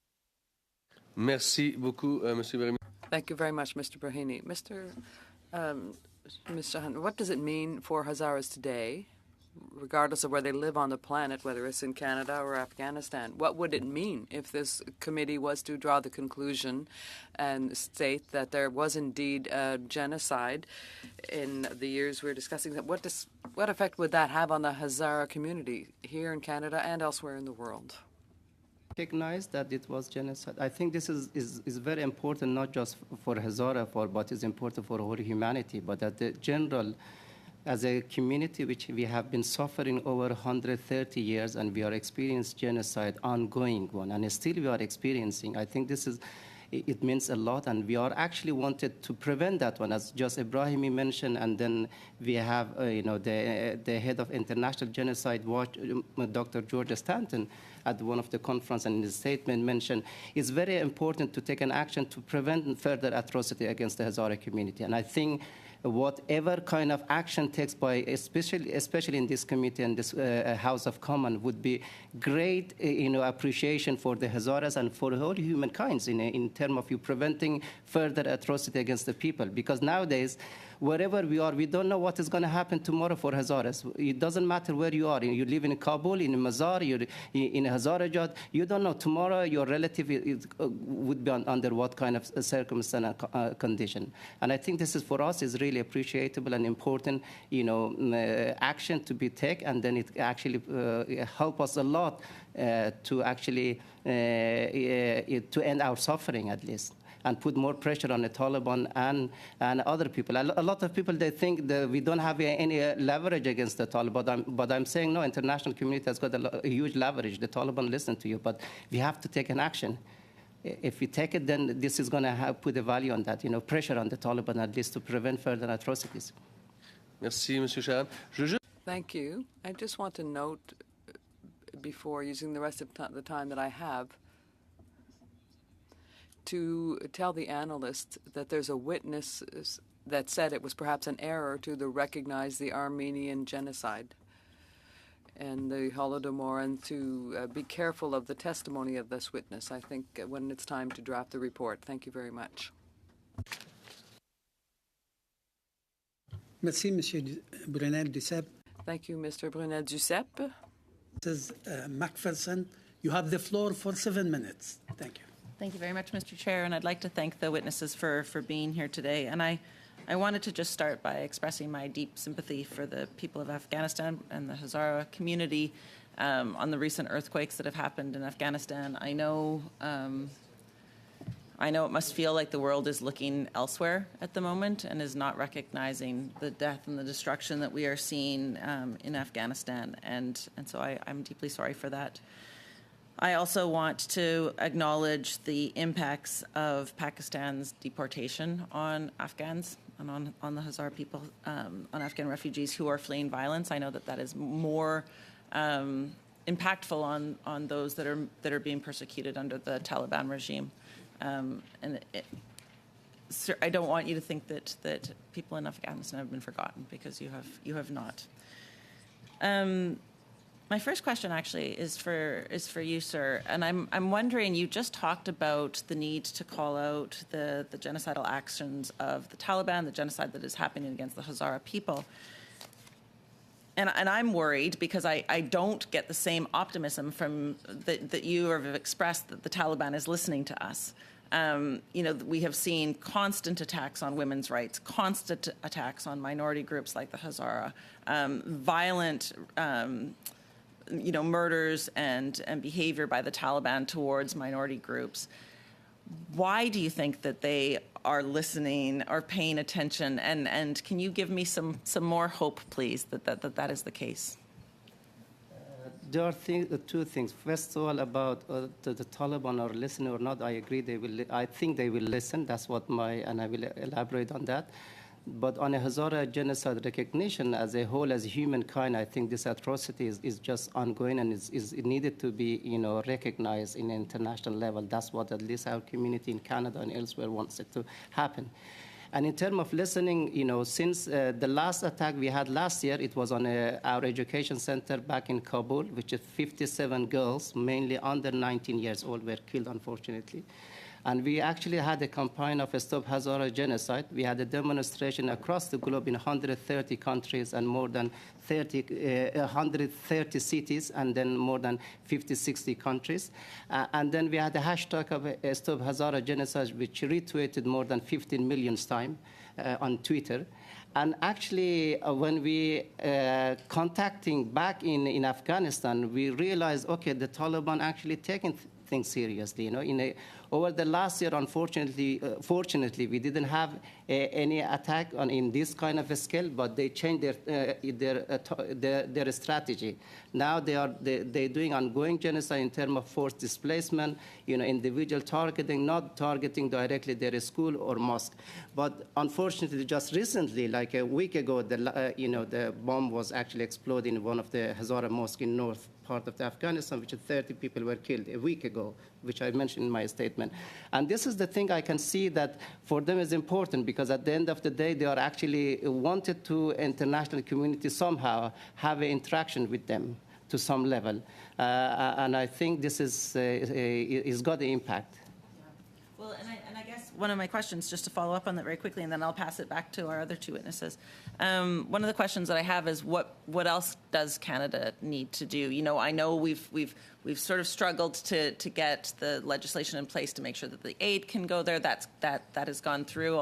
Merci beaucoup, Monsieur Ibrahimi. Thank you very much, Mr. Brahimi. Mr. Hunt, what does it mean for Hazaras today, regardless of where they live on the planet, whether it's in Canada or Afghanistan? What would it mean if this committee was to draw the conclusion and state that there was indeed a genocide in the years we're discussing? What effect would that have on the Hazara community here in Canada and elsewhere in the world? Recognize that it was genocide. I think this is very important, not just for Hazara, but it's important for whole humanity, but that the general, as a community which we have been suffering over 130 years, and we are experiencing genocide, ongoing one, and still we are experiencing. I think it means a lot, and we are actually wanted to prevent that one, as just Ibrahimi mentioned, and then we have, the head of International Genocide Watch, Dr. George Stanton, at one of the conference and in his statement mentioned, it's very important to take an action to prevent further atrocity against the Hazara community. And I think whatever kind of action takes by, especially in this committee and this House of Commons, would be great, appreciation for the Hazaras and for all humankind in terms of you preventing further atrocity against the people. Because nowadays, wherever we are, we don't know what is going to happen tomorrow for Hazaras. It doesn't matter where you are. You live in Kabul, in Mazar, you're in Hazarajat. You don't know tomorrow your relative would be under what kind of circumstance and condition. And I think this is for us is really appreciable and important, action to be taken, and then it actually help us a lot to actually to end our suffering at least, and put more pressure on the Taliban and other people. A lot of people, they think that we don't have any leverage against the Taliban, but I'm saying no, international community has got a huge leverage. The Taliban listen to you, but we have to take an action. if we take it, then this is going to put a value on that, pressure on the Taliban at least to prevent further atrocities. Merci, Monsieur Shahan. Thank you. I just want to note, before using the rest of the time that I have, to tell the analysts that there's a witness that said it was perhaps an error to recognize the Armenian genocide and the Holodomor, and to be careful of the testimony of this witness, I think, when it's time to draft the report. Thank you very much. Merci, Monsieur Brunel-Duceppe. Thank you, Mr. Brunel-Duceppe. Mrs. Macpherson, you have the floor for 7 minutes. Thank you. Thank you very much, Mr. Chair, and I'd like to thank the witnesses for being here today. And I wanted to just start by expressing my deep sympathy for the people of Afghanistan and the Hazara community on the recent earthquakes that have happened in Afghanistan. I know it must feel like the world is looking elsewhere at the moment and is not recognizing the death and the destruction that we are seeing in Afghanistan, and so I'm deeply sorry for that. I also want to acknowledge the impacts of Pakistan's deportation on Afghans and on the Hazara people, on Afghan refugees who are fleeing violence. I know that is more impactful on those that are being persecuted under the Taliban regime. I don't want you to think that people in Afghanistan have been forgotten, because you have not. My first question actually is for you, sir, and I'm wondering, you just talked about the need to call out the genocidal actions of the Taliban, the genocide that is happening against the Hazara people. And I'm worried because I don't get the same optimism from that you have expressed that the Taliban is listening to us. We have seen constant attacks on women's rights, constant attacks on minority groups like the Hazara, violent murders and behavior by the Taliban towards minority groups. Why do you think that they are listening or paying attention? And can you give me some more hope, please, that is the case? There are two things. First of all, about the Taliban are listening or not, I agree they will. I think they will listen. That's what and I will elaborate on that. But on a Hazara genocide recognition as a whole, as humankind, I think this atrocity is just ongoing and is needed to be, recognized in an international level. That's what at least our community in Canada and elsewhere wants it to happen. And in terms of listening, since the last attack we had last year, it was on our education center back in Kabul, which is 57 girls, mainly under 19 years old, were killed, unfortunately. And we actually had a campaign of Stop Hazara Genocide. We had a demonstration across the globe in 130 countries and more than 130 cities, and then more than 50, 60 countries. And then we had a hashtag of Stop Hazara Genocide, which retweeted more than 15 million times on Twitter. And actually, when we contacting back in Afghanistan, we realized, okay, the Taliban actually taking things seriously. Over the last year, fortunately, we didn't have any attack in this kind of a scale, but they changed their strategy. Now they're doing ongoing genocide in terms of forced displacement, individual targeting, not targeting directly their school or mosque. But unfortunately, just recently, like a week ago, the bomb was actually exploding in one of the Hazara mosques in north part of Afghanistan, which 30 people were killed a week ago, which I mentioned in my statement. And this is the thing I can see that for them is important, because at the end of the day, they are actually wanted to international community somehow have an interaction with them to some level. And I think this is got the impact. Well, and I guess one of my questions, just to follow up on that very quickly, and then I'll pass it back to our other two witnesses. One of the questions that I have is what else does Canada need to do? I know we've sort of struggled to get the legislation in place to make sure that the aid can go there. That has gone through,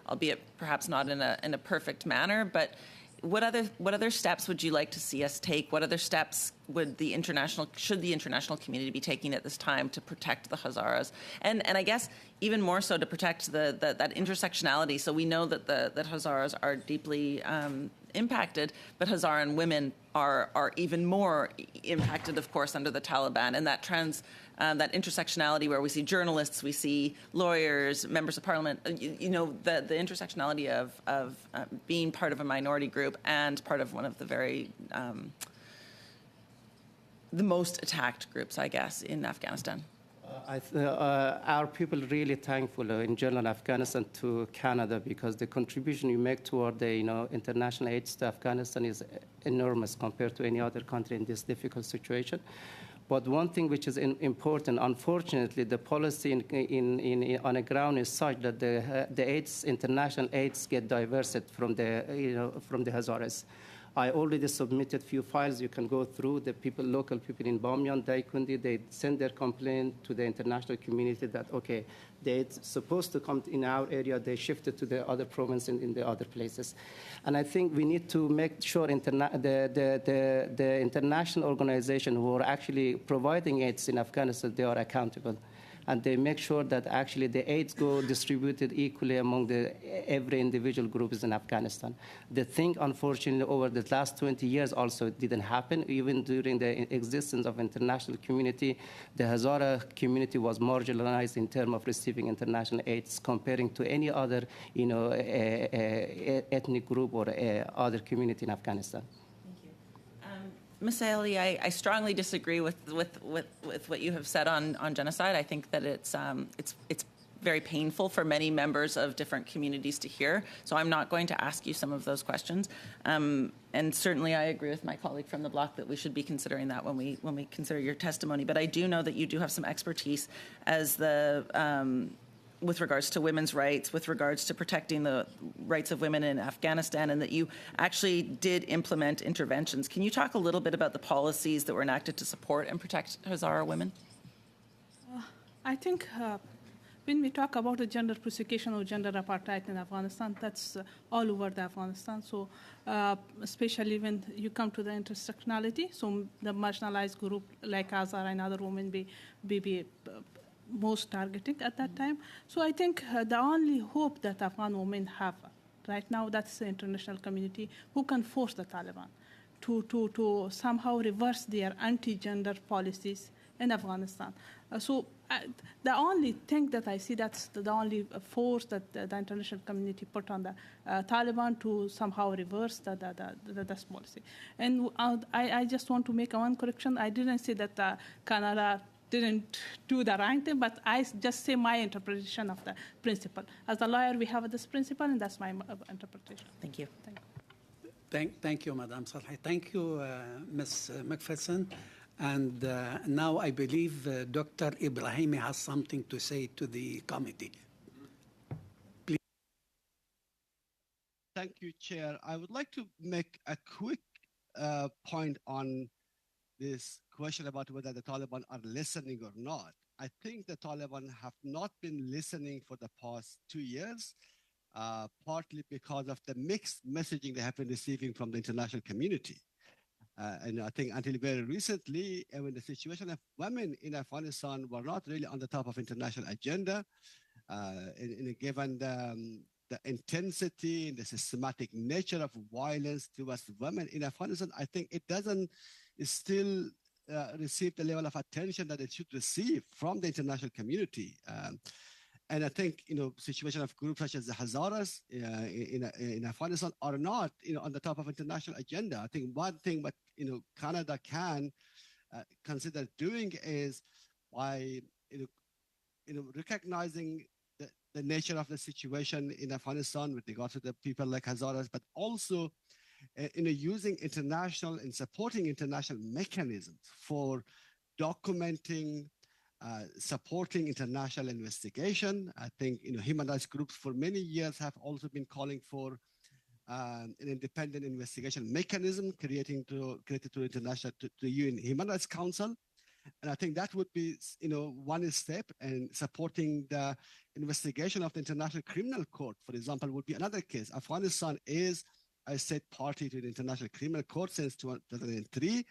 albeit perhaps not in a perfect manner, but. What other steps would you like to see us take? What other steps should the international community be taking at this time to protect the Hazaras? And I guess even more so to protect that intersectionality. So we know that Hazaras are deeply impacted, but Hazaran women are even more impacted, of course, under the Taliban. And that that intersectionality where we see journalists, we see lawyers, members of parliament, the intersectionality of being part of a minority group and part of one of the very the most attacked groups, I guess, in Afghanistan. Our people really thankful in general Afghanistan to Canada because the contribution you make toward the international aid to Afghanistan is enormous compared to any other country in this difficult situation. But one thing which is important, unfortunately, the policy on the ground is such that the international aids get diverted from the Hazaras. I already submitted few files. You can go through the local people in Bamyan, Daikundi. They send their complaint to the international community that, okay, they're supposed to come in our area. They shifted to the other province in the other places. And I think we need to make sure the international organization who are actually providing aids in Afghanistan, they are accountable. And they make sure that actually the aids go distributed equally among every individual groups in Afghanistan. The thing, unfortunately, over the last 20 years also didn't happen. Even during the existence of international community, the Hazara community was marginalized in terms of receiving international aids comparing to any other ethnic group or other community in Afghanistan. Ms. Ali, I strongly disagree with what you have said on genocide. I think that it's very painful for many members of different communities to hear. So I'm not going to ask you some of those questions. And certainly I agree with my colleague from the bloc that we should be considering that when we consider your testimony. But I do know that you do have some expertise as with regards to women's rights, with regards to protecting the rights of women in Afghanistan, and that you actually did implement interventions. Can you talk a little bit about the policies that were enacted to support and protect Hazara women? I think when we talk about the gender persecution or gender apartheid in Afghanistan, that's all over the Afghanistan. So especially when you come to the intersectionality, so the marginalized group like Hazara and other women be most targeting at that time. So I think the only hope that Afghan women have right now, that's the international community who can force the Taliban to somehow reverse their anti-gender policies in Afghanistan. The only thing that I see, that's the only force that the international community put on the Taliban to somehow reverse this policy. And I just want to make one correction. I didn't say that Canada didn't do the right thing, but I just say my interpretation of the principle. As a lawyer, we have this principle, and that's my interpretation. Thank you. Thank you, Madam Salhi. Thank you, Ms. McPherson. And now I believe Dr. Ibrahimi has something to say to the committee. Please. Thank you, Chair. I would like to make a quick point on this question about whether the Taliban are listening or not. I think the Taliban have not been listening for the past 2 years, partly because of the mixed messaging they have been receiving from the international community. And I think until very recently, when the situation of women in Afghanistan were not really on the top of international agenda, given the intensity and the systematic nature of violence towards women in Afghanistan, I think it doesn't still receive the level of attention that it should receive from the international community. And I think, situation of groups such as the Hazaras in Afghanistan are not, on the top of international agenda. I think one thing that, Canada can consider doing is by, recognizing the nature of the situation in Afghanistan with regard to the people like Hazaras, but also, using international and supporting international mechanisms for documenting, supporting international investigation. I think human rights groups for many years have also been calling for an independent investigation mechanism created to international to UN Human Rights Council, and I think that would be one step. And supporting the investigation of the International Criminal Court, for example, would be another case. Afghanistan is a state party to the International Criminal Court since 2003.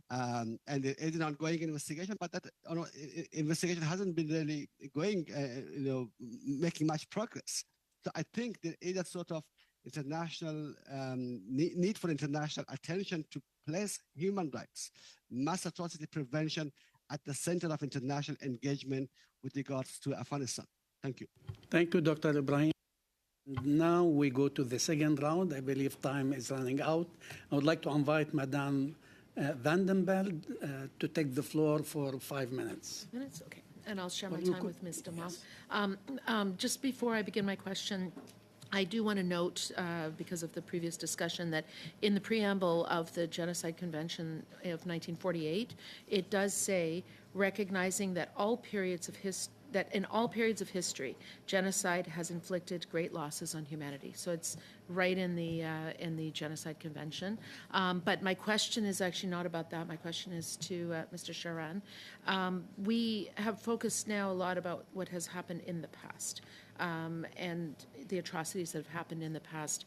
And there is an ongoing investigation, but that investigation hasn't been really going, making much progress. So I think there is a sort of international need for international attention to place human rights, mass atrocity prevention at the center of international engagement with regards to Afghanistan. Thank you. Thank you, Dr. Ibrahim. Now we go to the second round. I believe time is running out. I would like to invite Madame Vandenberg to take the floor for 5 minutes. Minutes? Okay. And I'll share my time with Ms. Demoff. Just before I begin my question, I do want to note, because of the previous discussion, that in the preamble of the Genocide Convention of 1948, it does say, recognizing that in all periods of history, genocide has inflicted great losses on humanity. So it's right in the Genocide Convention. But my question is actually not about that. My question is to Mr. Sharan. We have focused now a lot about what has happened in the past. And the atrocities that have happened in the past.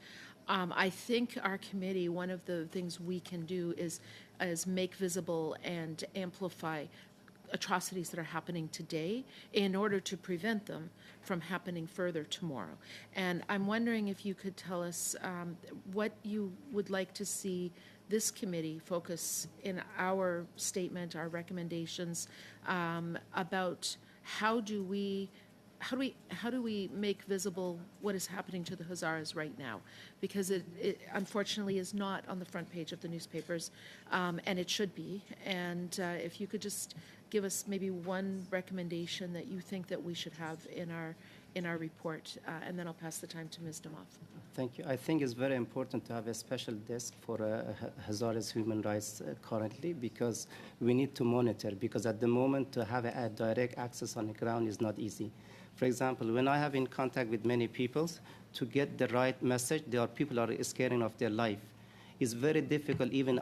I think our committee, one of the things we can do is make visible and amplify atrocities that are happening today in order to prevent them from happening further tomorrow. And I'm wondering if you could tell us what you would like to see this committee focus in our statement, our recommendations, about how do we make visible what is happening to the Hazaras right now? Because it unfortunately is not on the front page of the newspapers, and it should be. And if you could just give us maybe one recommendation that you think that we should have in our report, and then I'll pass the time to Ms. Demoff. Thank you. I think it's very important to have a special desk for Hazaras human rights currently, because we need to monitor, because at the moment to have a direct access on the ground is not easy. For example, when I have in contact with many people, to get the right message, there are people are scaring of their life. It's very difficult. Even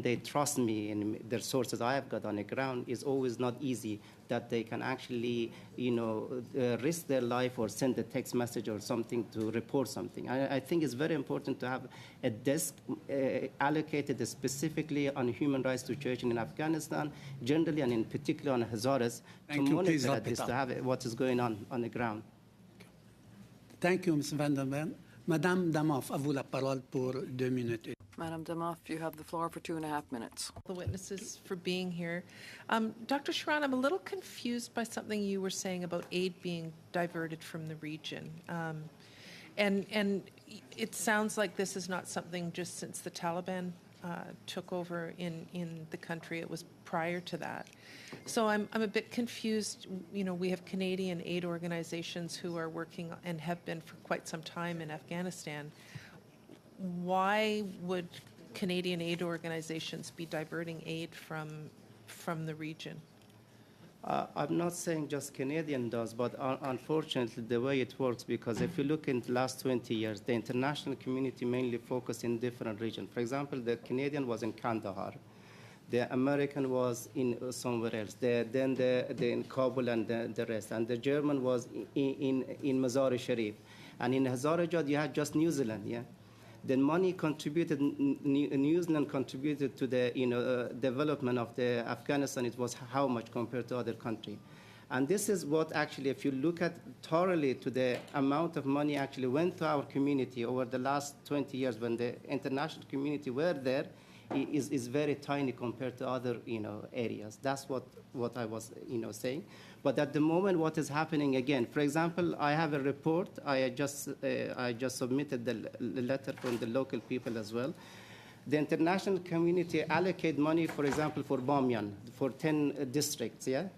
they trust me in their sources I have got on the ground. It's always not easy that they can actually, risk their life or send a text message or something to report something. I think it's very important to have a desk allocated specifically on human rights situation in Afghanistan, generally, and in particular on Hazaras, to monitor this, to have what is going on the ground. Thank you, Ms. Vandenberg. Madame Demoff, à vous la parole pour 2 minutes. Madame Demoff, you have the floor for 2.5 minutes. The witnesses for being here. Dr. Sharan, I'm a little confused by something you were saying about aid being diverted from the region. And it sounds like this is not something just since the Taliban took over in the country. It was prior to that. So I'm a bit confused. We have Canadian aid organizations who are working and have been for quite some time in Afghanistan. Why would Canadian aid organizations be diverting aid from the region? I'm not saying just Canadian does, but unfortunately the way it works, because if you look in the last 20 years, the international community mainly focused in different regions. For example, the Canadian was in Kandahar. The American was in somewhere else. Then in Kabul and the rest. And the German was in Mazar-e-Sharif. And in Hazarajat, you had just New Zealand, yeah? Then money contributed, New Zealand contributed to the development of the Afghanistan. It was how much compared to other countries. And this is what actually, if you look at thoroughly to the amount of money actually went to our community over the last 20 years when the international community were there, is very tiny compared to other areas. That's what I was saying. But at the moment, what is happening again? For example, I have a report. I just submitted the letter from the local people as well. The international community allocate money, for example, for Bamyan, for 10 districts, yeah.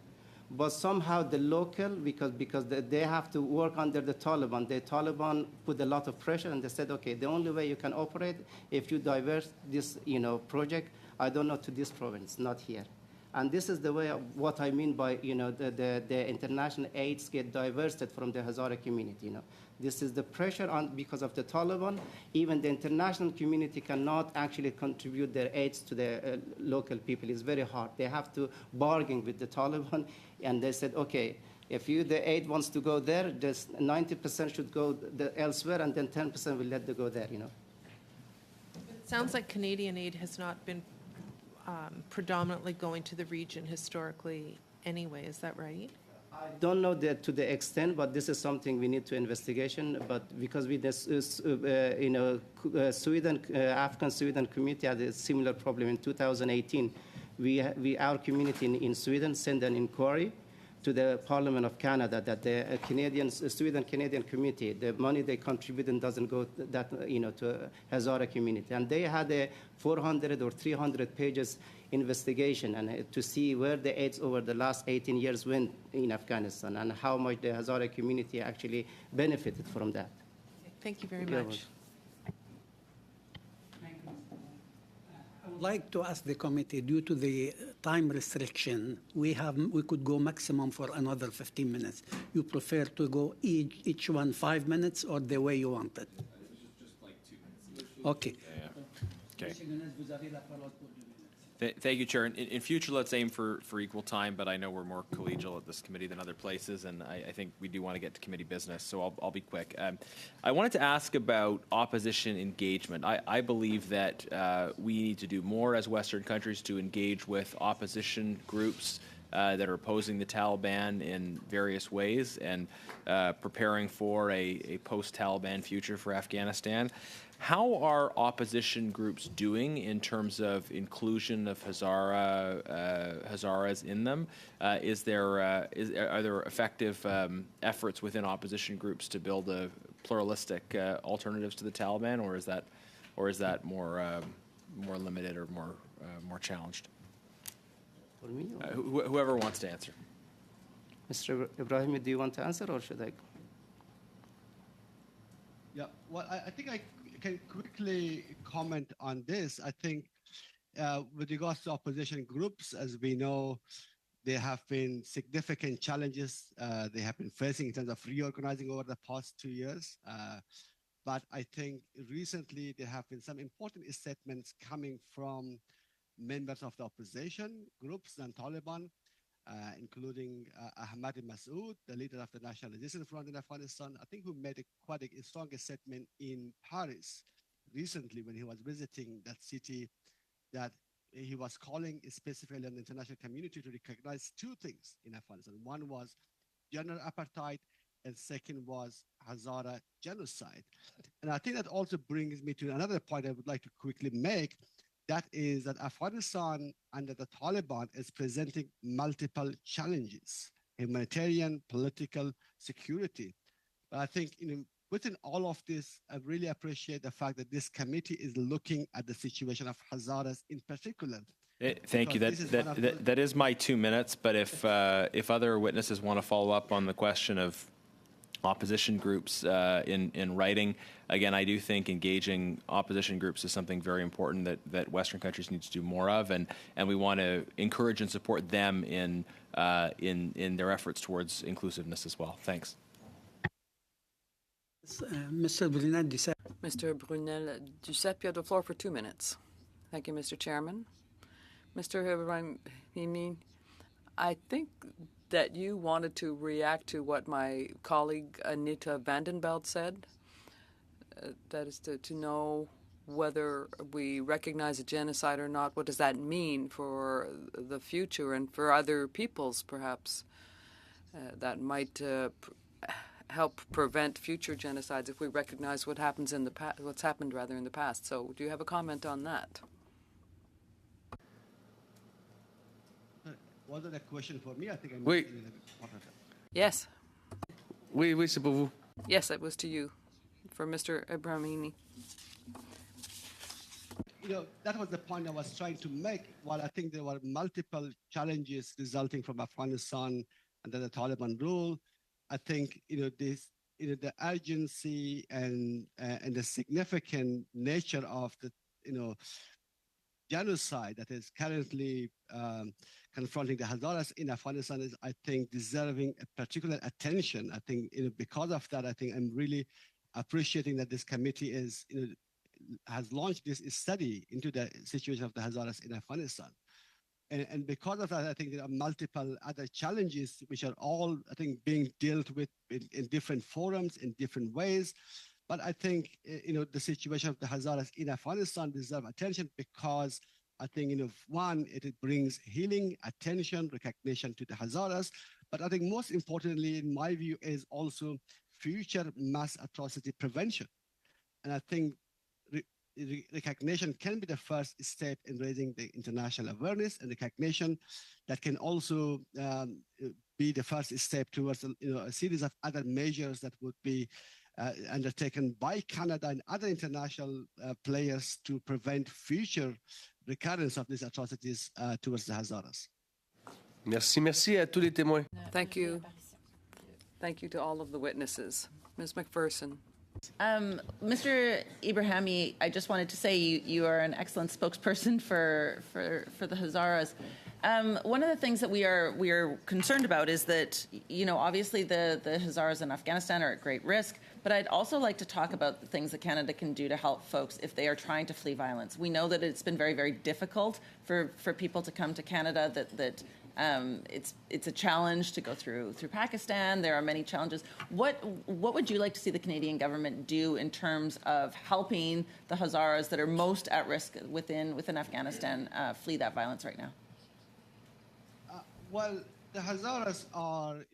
But somehow the local, because they have to work under the Taliban put a lot of pressure, and they said, okay, the only way you can operate if you divert this, project, I don't know, to this province, not here. And this is the way of what I mean by, the international aids get diverted from the Hazara community. This is the pressure on because of the Taliban. Even the international community cannot actually contribute their aids to the local people. It's very hard. They have to bargain with the Taliban, and they said, okay, if the aid wants to go there, just 90% should go elsewhere, and then 10% will let them go there. It sounds like Canadian aid has not been predominantly going to the region historically anyway. Is that right? I don't know that to the extent, but this is something we need to investigation. But because we, Sweden, African Sweden community had a similar problem in 2018. Our community in Sweden sent an inquiry to the Parliament of Canada that the Sweden-Canadian community, the money they contribute doesn't go that to Hazara community, and they had a 400 or 300 pages investigation and to see where the aids over the last 18 years went in Afghanistan and how much the Hazara community actually benefited from that. Thank you very much. I would like to ask the committee, due to the time restriction, we could go maximum for another 15 minutes. You prefer to go each one 5 minutes or the way you want it? Just like 2 minutes. Okay. Okay. Thank you, Chair. In future, let's aim for equal time, but I know we're more collegial at this committee than other places, and I think we do want to get to committee business, so I'll be quick. I wanted to ask about opposition engagement. I believe that we need to do more as Western countries to engage with opposition groups that are opposing the Taliban in various ways and preparing for a post-Taliban future for Afghanistan. How are opposition groups doing in terms of inclusion of Hazaras in them? Are there effective efforts within opposition groups to build a pluralistic alternatives to the Taliban, or is that more limited or more challenged? For me, whoever wants to answer. Mr. Ibrahimi, do you want to answer, or should I? Yeah, well, I think I can quickly comment on this. I think with regards to opposition groups, as we know, there have been significant challenges they have been facing in terms of reorganizing over the past 2 years. But I think recently there have been some important statements coming from members of the opposition groups and Taliban, including Ahmadi Massoud, the leader of the National Resistance Front in Afghanistan, I think, who made quite a strong statement in Paris recently when he was visiting that city, that he was calling specifically on the international community to recognize 2 things in Afghanistan. One was general apartheid, and second was Hazara genocide. And I think that also brings me to another point I would like to quickly make. That is that Afghanistan under the Taliban is presenting multiple challenges: humanitarian, political, security. But I think within all of this, I really appreciate the fact that this committee is looking at the situation of Hazaras in particular. Thank you. That is my 2 minutes. But if other witnesses want to follow up on the question of opposition groups in writing, again, I do think engaging opposition groups is something very important that Western countries need to do more of, and we want to encourage and support them in their efforts towards inclusiveness as well. Thanks. Mr. Brunel-Duceppe. Mr. Brunel-Duceppe, you have the floor for 2 minutes. Thank you, Mr. Chairman. Mr. Ibrahimi, I think that you wanted to react to what my colleague Anita Vandenbelt said. That is to know whether we recognize a genocide or not. What does that mean for the future and for other peoples, perhaps, that might help prevent future genocides if we recognize what happens in the what's happened rather in the past. So, do you have a comment on that? Was it a question for me? I think I Oui. Yes. Oui, c'est pour vous. Yes, it was to you, for Mr. Ibrahimi. That was the point I was trying to make. While I think there were multiple challenges resulting from Afghanistan under the Taliban rule, I think the urgency and the significant nature of the genocide that is currently confronting the Hazaras in Afghanistan is, I think, deserving a particular attention. I think because of that, I think I'm really appreciating that this committee has launched this study into the situation of the Hazaras in Afghanistan. And because of that, I think there are multiple other challenges which are all, I think, being dealt with in different forums, in different ways. But I think, the situation of the Hazaras in Afghanistan deserves attention because I think, one, it brings healing, attention, recognition to the Hazaras. But I think most importantly, in my view, is also future mass atrocity prevention. And I think recognition can be the first step in raising the international awareness, and recognition that can also be the first step towards a series of other measures that would be undertaken by Canada and other international players to prevent future recurrence of these atrocities towards the Hazaras. Merci, merci à tous les témoins. Thank you. Thank you to all of the witnesses. Ms. McPherson. Mr. Ibrahimi, I just wanted to say you are an excellent spokesperson for the Hazaras. One of the things that we are concerned about is that, obviously the Hazaras in Afghanistan are at great risk, but I'd also like to talk about the things that Canada can do to help folks if they are trying to flee violence. We know that it's been very, very difficult for people to come to Canada, that it's a challenge to go through Pakistan. There are many challenges. What would you like to see the Canadian government do in terms of helping the Hazaras that are most at risk within Afghanistan flee that violence right now? Well, the Hazaras are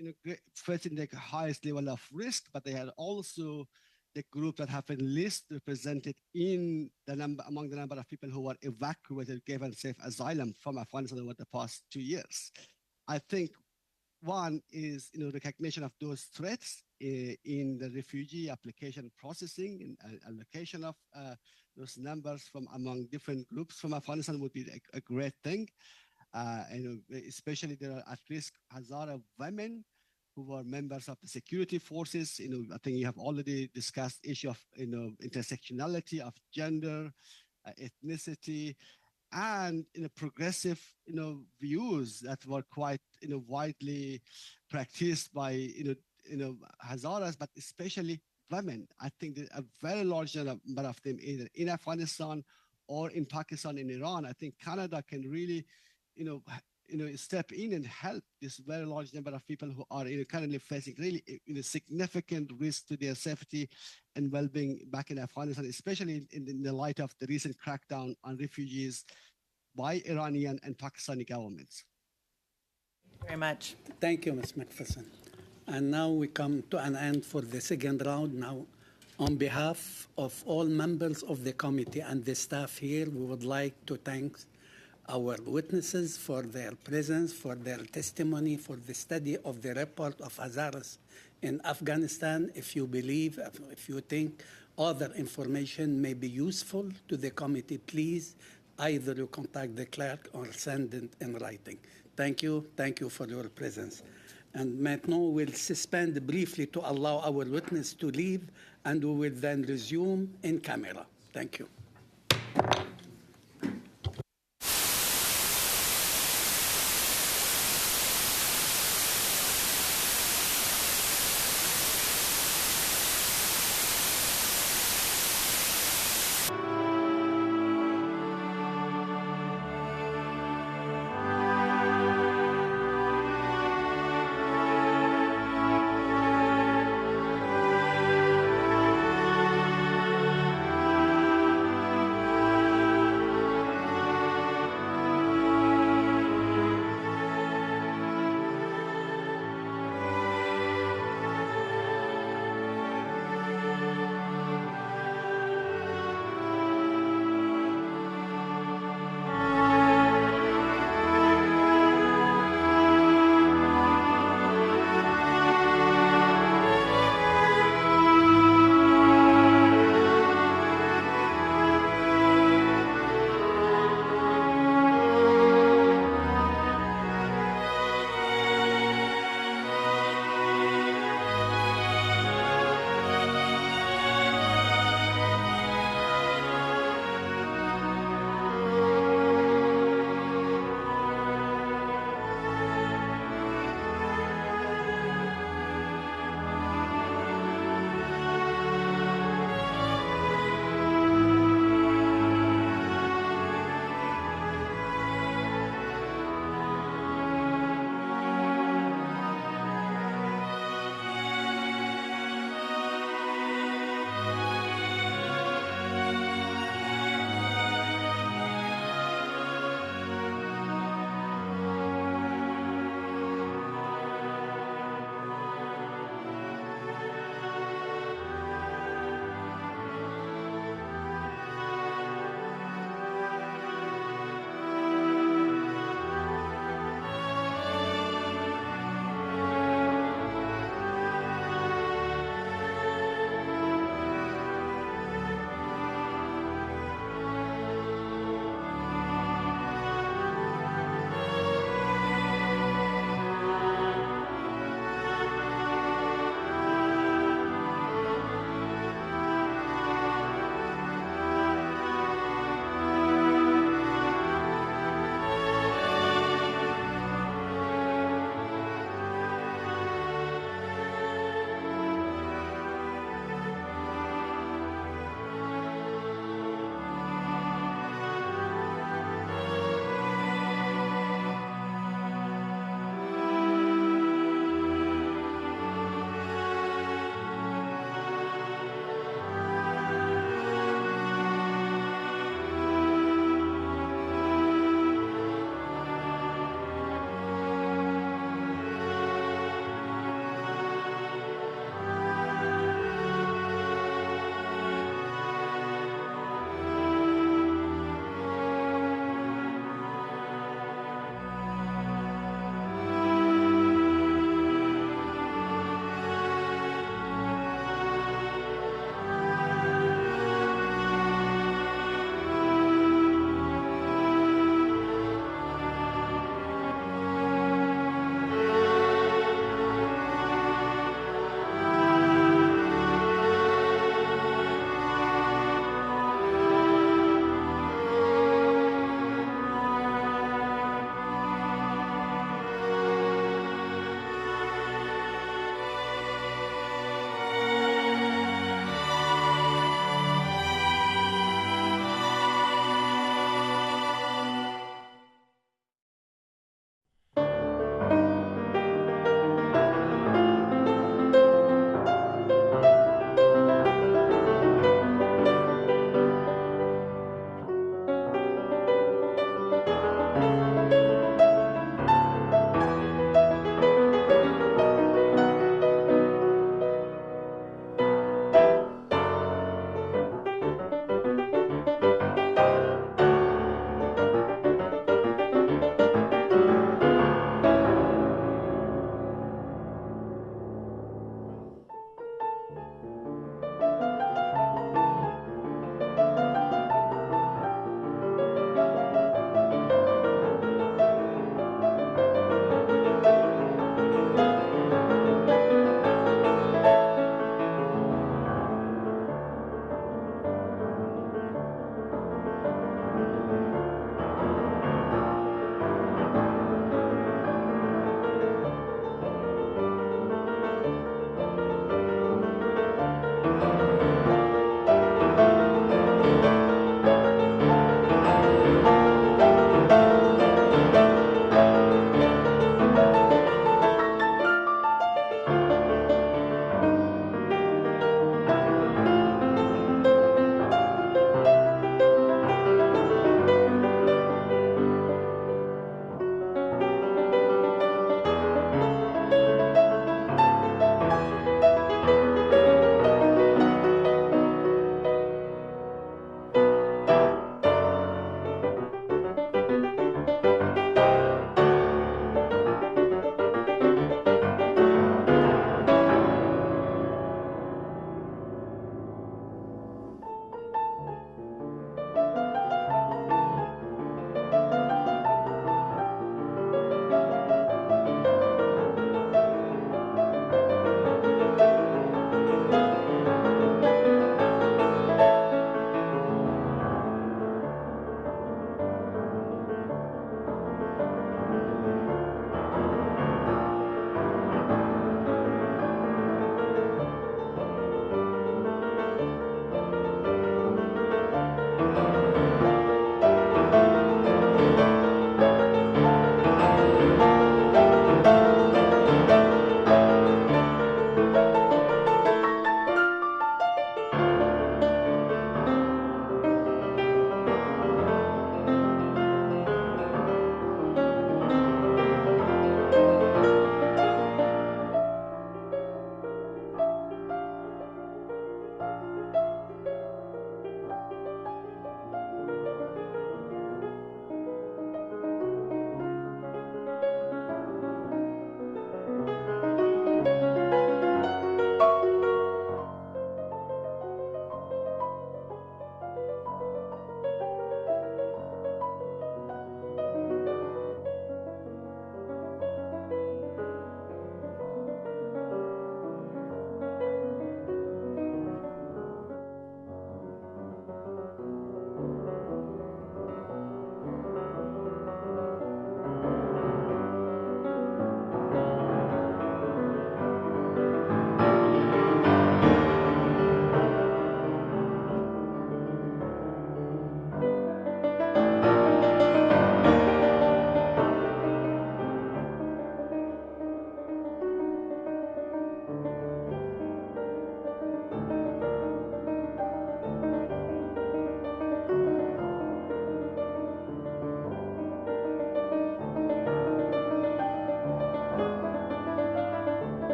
facing the highest level of risk, but they are also the group that have been least represented in the among the number of people who were evacuated, given safe asylum from Afghanistan over the past 2 years. I think one is recognition of those threats in the refugee application processing and allocation of those numbers from among different groups from Afghanistan would be a great thing. Especially there are at-risk Hazara women who were members of the security forces. I think you have already discussed issue of intersectionality of gender, ethnicity, and progressive views that were quite widely practiced by Hazaras, but especially women. I think that a very large number of them either in Afghanistan or in Pakistan and Iran. I think Canada can really step in and help this very large number of people who are currently facing really significant risk to their safety and well-being back in Afghanistan, especially in the light of the recent crackdown on refugees by Iranian and Pakistani governments. Thank you very much. Thank you, Ms. McPherson. And now we come to an end for the second round. Now, on behalf of all members of the committee and the staff here, we would like to thank our witnesses for their presence, for their testimony, for the study of the report of Hazaras in Afghanistan. If you think other information may be useful to the committee, please either you contact the clerk or send it in writing. Thank you for your presence. And maintenant, we'll suspend briefly to allow our witness to leave, and we will then resume in camera. Thank you.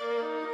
you.